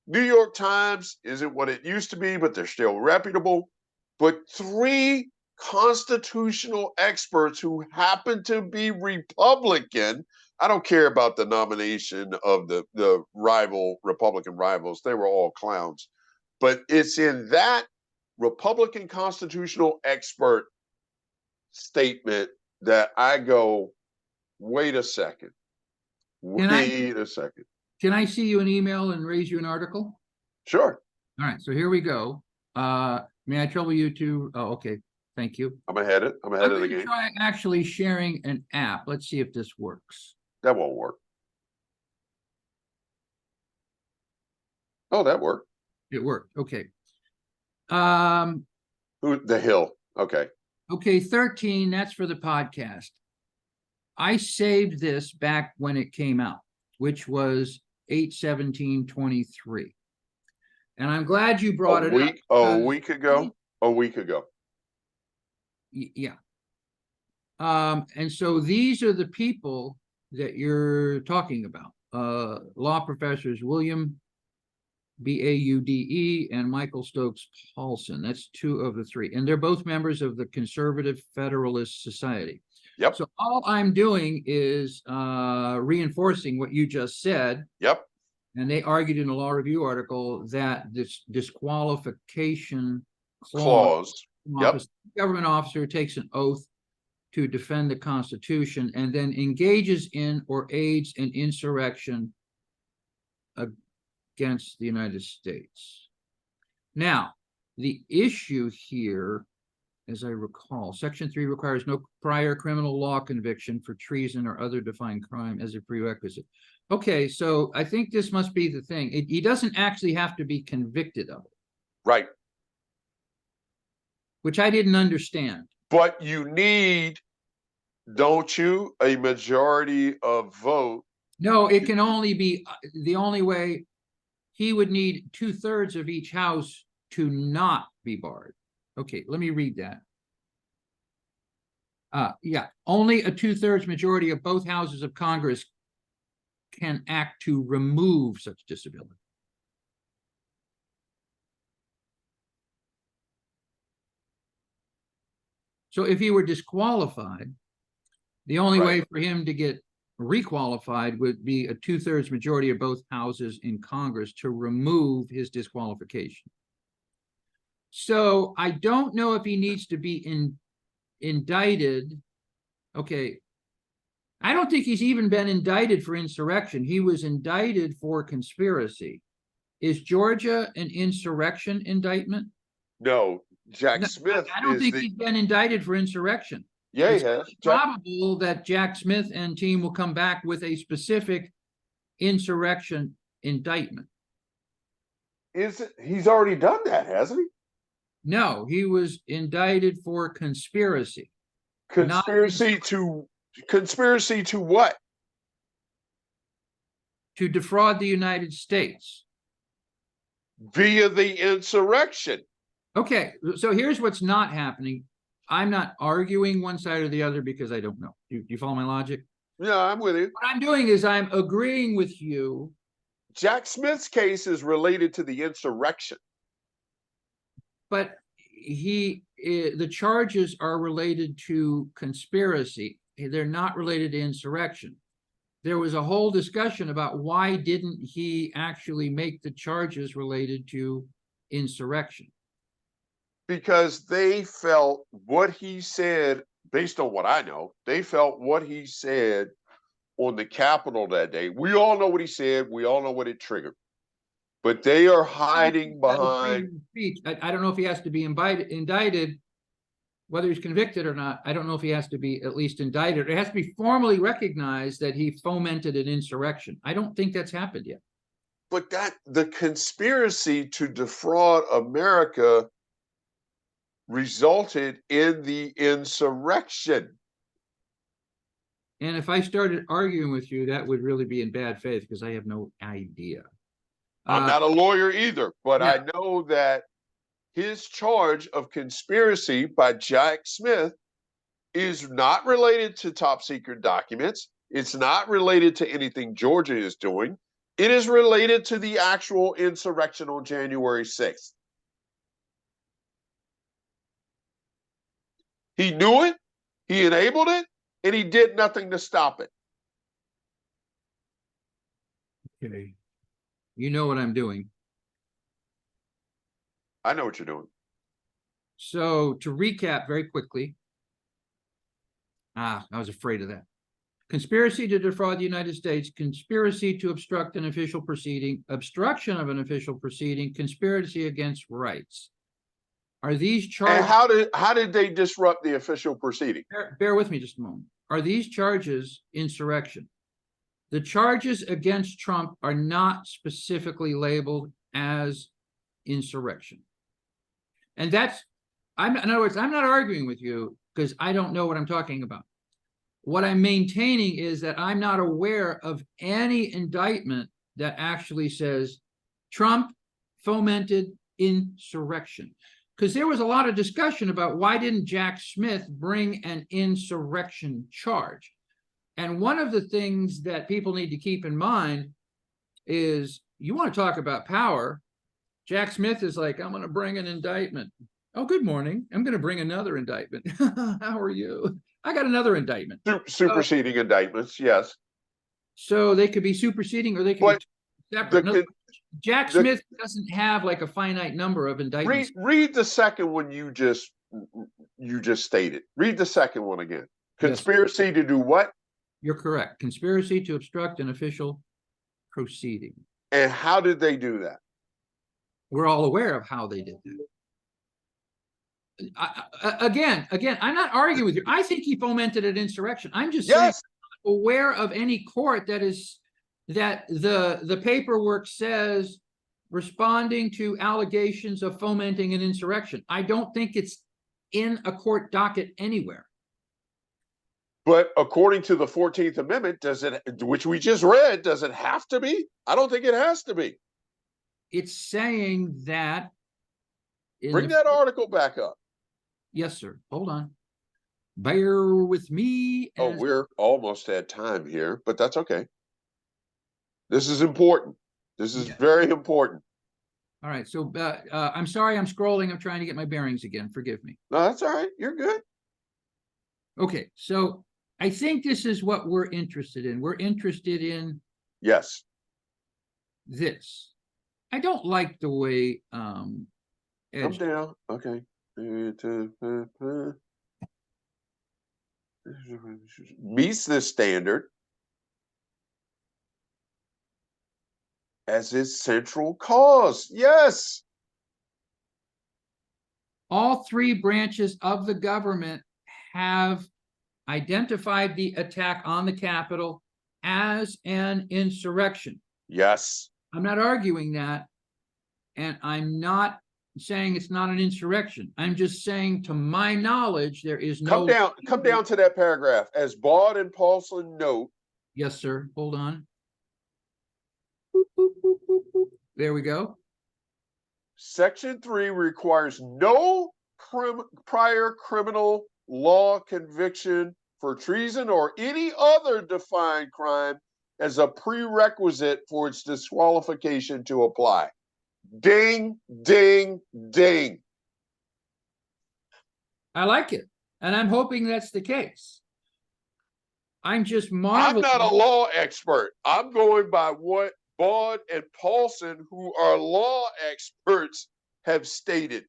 New York Times isn't what it used to be, but they're still reputable. But 3 constitutional experts who happen to be Republican. I don't care about the nomination of the rival Republican rivals. They were all clowns. But it's in that Republican constitutional expert statement that I go, wait a second. Wait a second. Can I see you an email and raise you an article? Sure. All right, so here we go. May I trouble you to, okay. Thank you. I'm ahead of the game. Try actually sharing an app. Let's see if this works. That won't work. Oh, that worked. It worked. Okay. The Hill. Okay. Okay, 13. That's for the podcast. I saved this back when it came out, which was 8/17/23. And I'm glad you brought it up. A week ago. A week ago. Yeah. And so these are the people that you're talking about. Law professors William Baude and Michael Stokes Paulson. That's 2 of the 3. And they're both members of the Conservative Federalist Society. Yep. So all I'm doing is reinforcing what you just said. Yep. And they argued in a law review article that this disqualification clause. Yep. Government officer takes an oath to defend the Constitution and then engages in or aids an insurrection against the United States. Now, the issue here, as I recall, Section 3 requires no prior criminal law conviction for treason or other defined crime as a prerequisite. Okay, so I think this must be the thing. He doesn't actually have to be convicted of it. Right. Which I didn't understand. But you need, don't you, a majority of vote? No, it can only be, the only way, he would need 2/3 of each house to not be barred. Okay, let me read that. Yeah, only a 2/3 majority of both houses of Congress can act to remove such disability. So if he were disqualified, the only way for him to get requalified would be a 2/3 majority of both houses in Congress to remove his disqualification. So I don't know if he needs to be indicted. Okay, I don't think he's even been indicted for insurrection. He was indicted for conspiracy. Is Georgia an insurrection indictment? No, Jack No, Smith I don't is think the, he's been indicted for insurrection. yeah, he It's has. probable that Jack Smith and team will come back with a specific insurrection indictment. He's already done that, hasn't he? No, he was indicted for conspiracy, not Conspiracy to what? to defraud the United States. Via the insurrection. Okay, so here's what's not happening. I'm not arguing one side or the other because I don't know. You follow my logic? Yeah, I'm with you. What I'm doing is I'm agreeing with you. Jack Smith's case is related to the insurrection. But the charges are related to conspiracy. They're not related to insurrection. There was a whole discussion about why didn't he actually make the charges related to insurrection? Because they felt what he said, based on what I know, they felt what he said on the Capitol that day. We all know what he said. We all know what it triggered. But they are hiding behind speech. I don't know if he has to be indicted, whether he's convicted or not. I don't know if he has to be at least indicted. It has to be formally recognized that he fomented an insurrection. I don't think that's happened yet. But the conspiracy to defraud America resulted in the insurrection. And if I started arguing with you, that would really be in bad faith because I have no idea. I'm not a lawyer either, but yeah. I know that his charge of conspiracy by Jack Smith is not related to top secret documents. It's not related to anything Georgia is doing. It is related to the actual insurrection on January 6th. He knew it, he enabled it, and he did nothing to stop it. Okay. You know what I'm doing. I know what you're doing. So to recap very quickly. I was afraid of that. Conspiracy to defraud the United States, conspiracy to obstruct an official proceeding, obstruction of an official proceeding, conspiracy against rights. Are these charges? And how did they disrupt the official proceeding? Bear with me just a moment. Are these charges insurrection? The charges against Trump are not specifically labeled as insurrection. And in other words, I'm not arguing with you because I don't know what I'm talking about. What I'm maintaining is that I'm not aware of any indictment that actually says Trump fomented insurrection. Because there was a lot of discussion about why didn't Jack Smith bring an insurrection charge? And one of the things that people need to keep in mind is you want to talk about power. Jack Smith is like, I'm going to bring an indictment. Oh, good morning. I'm going to bring another indictment. How are you? I got another indictment. Superseding indictments, yes. So they could be superseding or they could be separate. Jack Smith doesn't have like a finite number of indictments. Read the second one you just stated. Read the second one again. Conspiracy to do what? You're correct. Conspiracy to obstruct an official proceeding. And how did they do that? We're all aware of how they did that. Again, I'm not arguing with you. I think he fomented an insurrection. I'm just saying, I'm not aware of any court that the paperwork says responding to allegations of fomenting an insurrection. I don't think it's in a court docket anywhere. But according to the 14th Amendment, which we just read, does it have to be? I don't think it has to be. It's saying that. Bring that article back up. Yes, sir. Hold on. Bear with me. We're almost at time here, but that's okay. This is important. This is very important. All right. So I'm sorry I'm scrolling. I'm trying to get my bearings again. Forgive me. No, that's all right. You're good. Okay. So I think this is what we're interested in. We're interested in this. I don't like the way Come down. Okay. meets this standard as its central cause. Yes. All three branches of the government have identified the attack on the Capitol as an insurrection. Yes. I'm not arguing that, and I'm not saying it's not an insurrection. I'm just saying, to my knowledge, there is no... Come down to that paragraph. As Baud and Paulson note. Yes, sir. Hold on. There we go. Section 3 requires no prior criminal law conviction for treason or any other defined crime as a prerequisite for its disqualification to apply. Ding, ding, ding. I like it, and I'm hoping that's the case. I'm just marveling. I'm not a law expert. I'm going by what Baud and Paulson, who are law experts, have stated.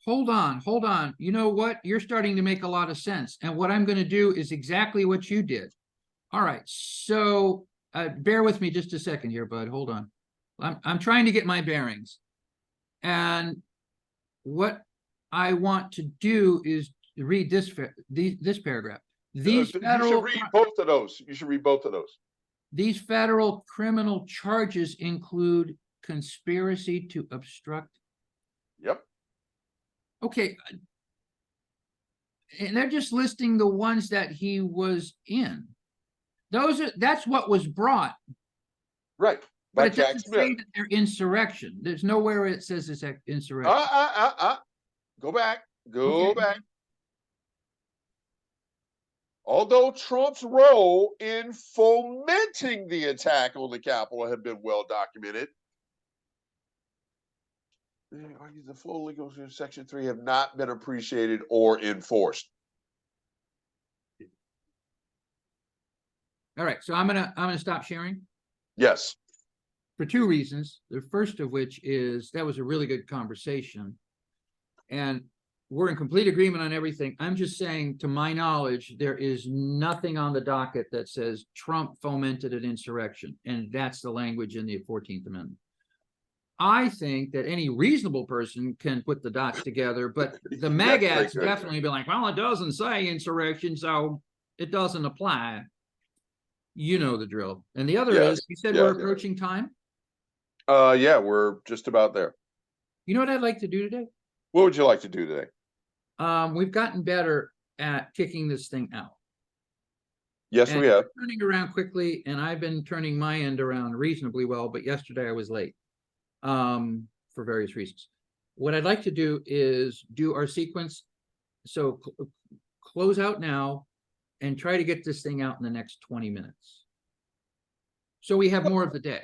Hold on. You know what? You're starting to make a lot of sense. And what I'm going to do is exactly what you did. All right. So bear with me just a second here, bud. Hold on. I'm trying to get my bearings. And what I want to do is read this paragraph. You should read both of those. You should read both of those. These federal criminal charges include conspiracy to obstruct. Yep. Okay. And they're just listing the ones that he was in. That's what was brought. Right. But it doesn't say that they're insurrection. There's nowhere it says it's insurrection. Go back. Go back. Although Trump's role in fomenting the attack on the Capitol had been well documented, the full legal Section 3 have not been appreciated or enforced. All right, so I'm gonna stop sharing. Yes. For two reasons. The first of which is that was a really good conversation, and we're in complete agreement on everything. I'm just saying, to my knowledge, there is nothing on the docket that says Trump fomented an insurrection, and that's the language in the 14th Amendment. I think that any reasonable person can put the dots together, but the MAGAs definitely be like, well, it doesn't say insurrection, so it doesn't apply. You know the drill. And the other is, you said we're approaching time? Yeah, we're just about there. You know what I'd like to do today? What would you like to do today? We've gotten better at kicking this thing out. Yes, we have. Turning around quickly, and I've been turning my end around reasonably well, but yesterday I was late for various reasons. What I'd like to do is do our sequence. So close out now and try to get this thing out in the next 20 minutes. So we have more of the day.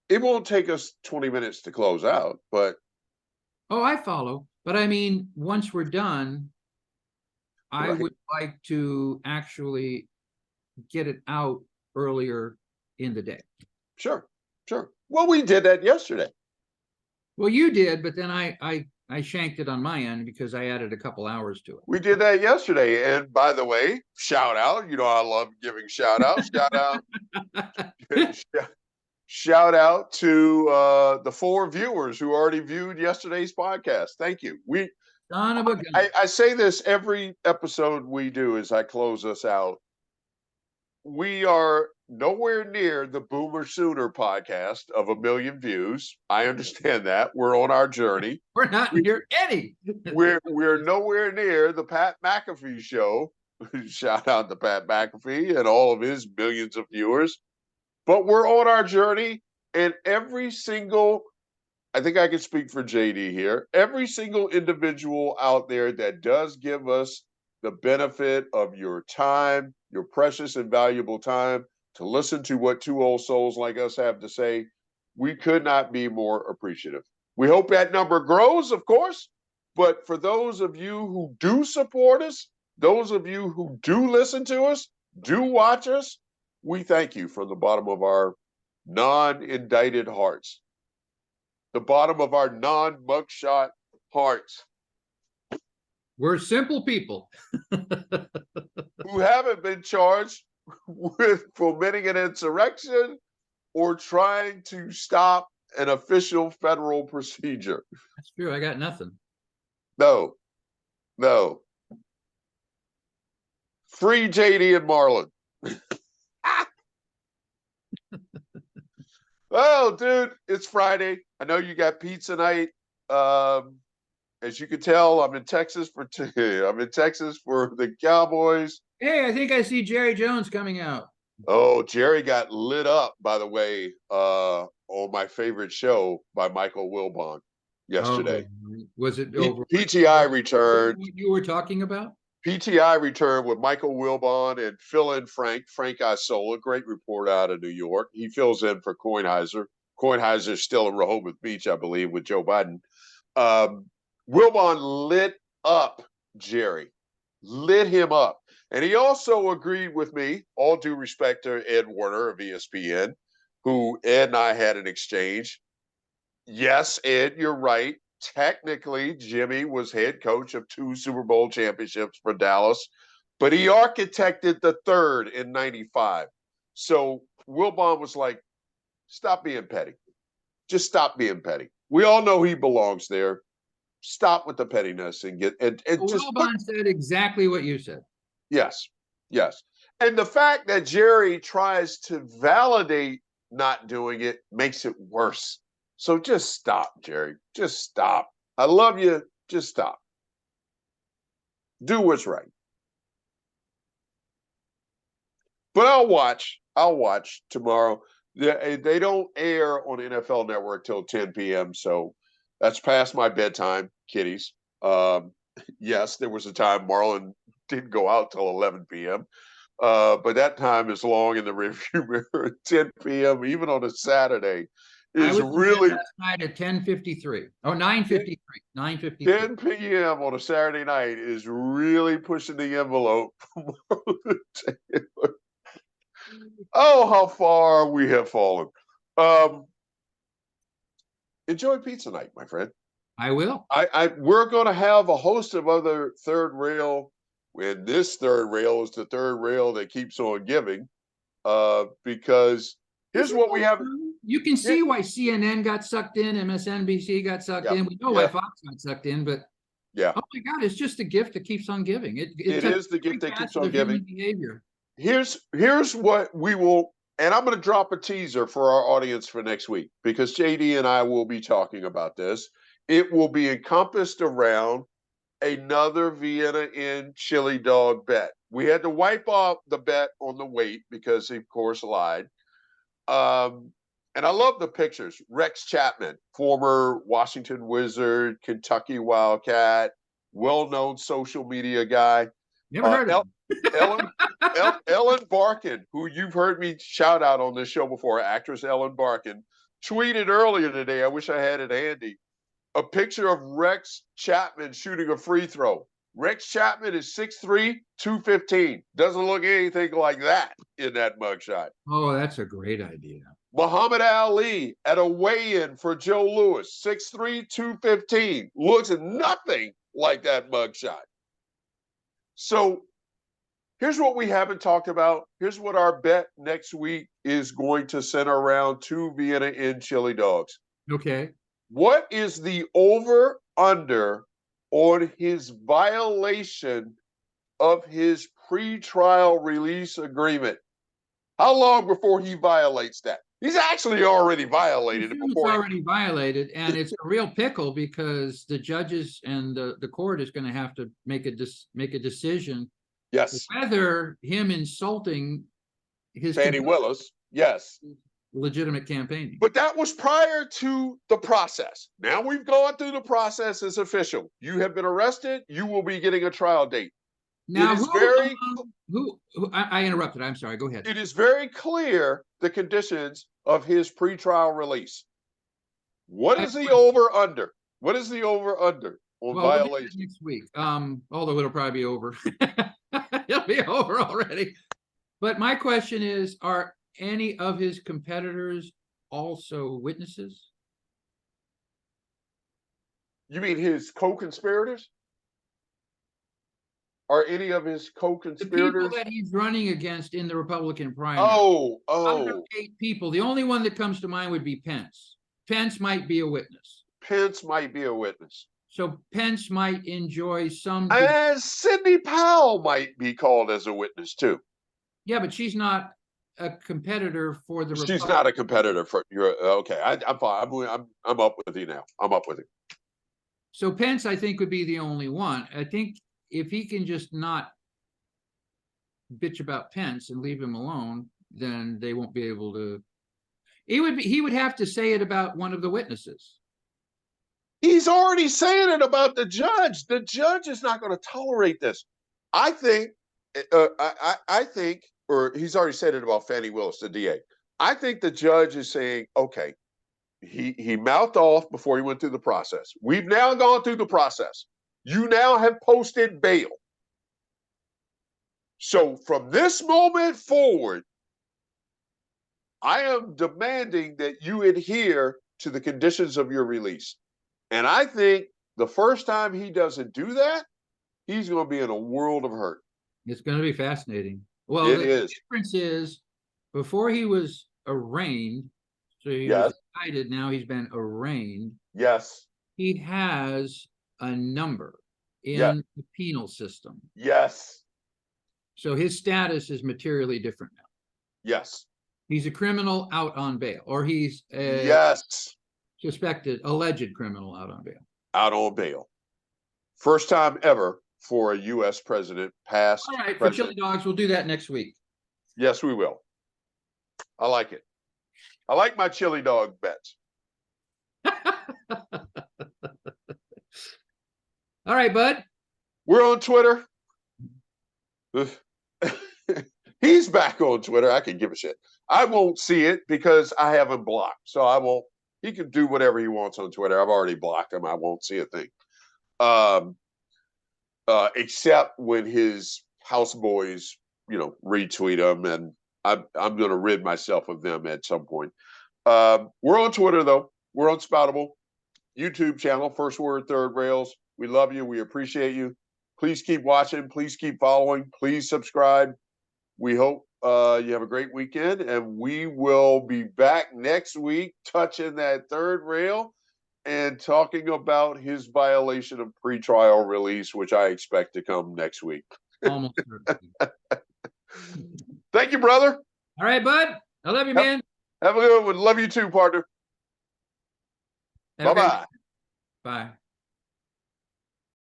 It won't take us 20 minutes to close out, but... Oh, I follow. But I mean, once we're done, I would like to actually get it out earlier in the day. Sure. Well, we did that yesterday. Well, you did, but then I shanked it on my end because I added a couple hours to it. We did that yesterday. And by the way, shout out. You know, I love giving shout outs. Shout out. Shout out to the 4 viewers who already viewed yesterday's podcast. Thank you. I say this every episode we do as I close us out. We are nowhere near the Boomer Sooner podcast of 1 million views. I understand that. We're on our journey. We're not near any. We're nowhere near the Pat McAfee show. Shout out to Pat McAfee and all of his millions of viewers. But we're on our journey, and every single, I think I can speak for JD here, every single individual out there that does give us the benefit of your time, your precious and valuable time, to listen to what 2 old souls like us have to say, we could not be more appreciative. We hope that number grows, of course, but for those of you who do support us, those of you who do listen to us, do watch us, we thank you from the bottom of our non-indicted hearts, the bottom of our non-mugshot hearts. We're simple people. who haven't been charged with fomenting an insurrection or trying to stop an official federal procedure. That's true. I got nothing. No, no. Free JD and Marlon. Oh, dude, it's Friday. I know you got pizza night. As you can tell, I'm in Texas for I'm in Texas for the Cowboys. Hey, I think I see Jerry Jones coming out. Oh, Jerry got lit up, by the way, on my favorite show by Michael Wilbon yesterday. Oh, was it over? PTI returned. What you were talking about? PTI returned with Michael Wilbon and fill in Frank Isola, great report out of New York. He fills in for Coinheiser. Coinheiser's still in Rehoboth Beach, I believe, with Joe Biden. Wilbon lit up Jerry, lit him up. And he also agreed with me, all due respect to Ed Werner of ESPN, who Ed and I had an exchange. Yes, Ed, you're right. Technically, Jimmy was head coach of 2 Super Bowl championships for Dallas, but he architected the third in 95. So Wilbon was like, stop being petty. Just stop being petty. We all know he belongs there. Stop with the pettiness and get and just Wilbon said exactly what you said. Yes, yes. And the fact that Jerry tries to validate not doing it makes it worse. So just stop, Jerry. Just stop. I love you. Just stop. Do what's right. But I'll watch. I'll watch tomorrow. They don't air on NFL Network till 10 p.m. So that's past my bedtime, kiddies. Yes, there was a time Marlon didn't go out till 11 p.m. But that time is long in the rearview mirror. 10 p.m. even on a Saturday is really last night at 10:53. Oh, 9:53. 9:53. 10 p.m. on a Saturday night is really pushing the envelope. Oh, how far we have fallen. Enjoy pizza night, my friend. I will. We're going to have a host of other third rail. And this third rail is the third rail that keeps on giving. Because here's what we have. You can see why CNN got sucked in, MSNBC got sucked in. We know why Fox got sucked in, but yeah. Oh my God, it's just a gift that keeps on giving. It is the gift that keeps on giving. Behavior. Here's what we will, and I'm going to drop a teaser for our audience for next week because JD and I will be talking about this. It will be encompassed around another Vienna in chili dog bet. We had to wipe off the bet on the weight because he, of course, lied. And I love the pictures. Rex Chapman, former Washington Wizard, Kentucky Wildcat, well-known social media guy. Never heard of him. Ellen Barkin, who you've heard me shout out on this show before, actress Ellen Barkin, tweeted earlier today, I wish I had it handy, a picture of Rex Chapman shooting a free throw. Rex Chapman is 6'3", 215. Doesn't look anything like that in that mugshot. Oh, that's a great idea. Muhammad Ali at a weigh-in for Joe Louis, 6'3", 215. Looks nothing like that mugshot. So here's what we haven't talked about. Here's what our bet next week is going to center around 2 Vienna in chili dogs. Okay. What is the over-under on his violation of his pretrial release agreement? How long before he violates that? He's actually already violated it before. It's already violated, and it's a real pickle because the judges and the court is going to have to make a decision. Yes. Whether him insulting his Fannie Willis, yes, legitimate campaigning. But that was prior to the process. Now we've gone through the process. It's official. You have been arrested. You will be getting a trial date. Now, I interrupted. I'm sorry. Go ahead. It is very clear the conditions of his pretrial release. What is the over-under? What is the over-under on violation? Next week. Although it'll probably be over. It'll be over already. But my question is, are any of his competitors also witnesses? You mean his co-conspirators? Are any of his The people co-conspirators? that he's running against in the Republican primary. Oh, Out of oh. 8 people, the only one that comes to mind would be Pence. Pence might be a witness. Pence might be a witness. So Pence might enjoy some. And Sidney Powell might be called as a witness too. Yeah, but she's not a competitor for the She's not a competitor for you're okay. I'm fine. I'm up with you now. I'm up with you. So Pence, I think, would be the only one. I think if he can just not bitch about Pence and leave him alone, then they won't be able to. He would have to say it about one of the witnesses. He's already saying it about the judge. The judge is not going to tolerate this. I think, I think, or he's already said it about Fannie Willis, the DA. I think the judge is saying, okay, he mouthed off before he went through the process. We've now gone through the process. You now have posted bail. So from this moment forward, I am demanding that you adhere to the conditions of your release. And I think the first time he doesn't do that, he's going to be in a world of hurt. It's going to be fascinating. Well, the difference is before he was arraigned, so he was indicted, now he's been arraigned. Yes. He has a number in the penal system. Yes. So his status is materially different now. Yes. He's a criminal out on bail, or he's a suspected, alleged criminal out on bail. Out on bail. First time ever for a U.S. president, past. All right, president. For Chili Dogs, we'll do that next week. Yes, we will. I like it. I like my chili dog bets. All right, bud. We're on Twitter. He's back on Twitter. I can give a shit. I won't see it because I have him blocked. So I won't. He can do whatever he wants on Twitter. I've already blocked him. I won't see a thing. Except when his houseboys, retweet him, and I'm going to rid myself of them at some point. We're on Twitter, though. We're on Spoutable. YouTube channel, First Word, Third Rails. We love you. We appreciate you. Please keep watching. Please keep following. Please subscribe. We hope you have a great weekend, and we will be back next week touching that third rail and talking about his violation of pretrial release, which I expect to come next week. Almost. Thank you, brother. All right, bud. I love you, man. Have a good one. Love you too, partner. Bye-bye. Bye.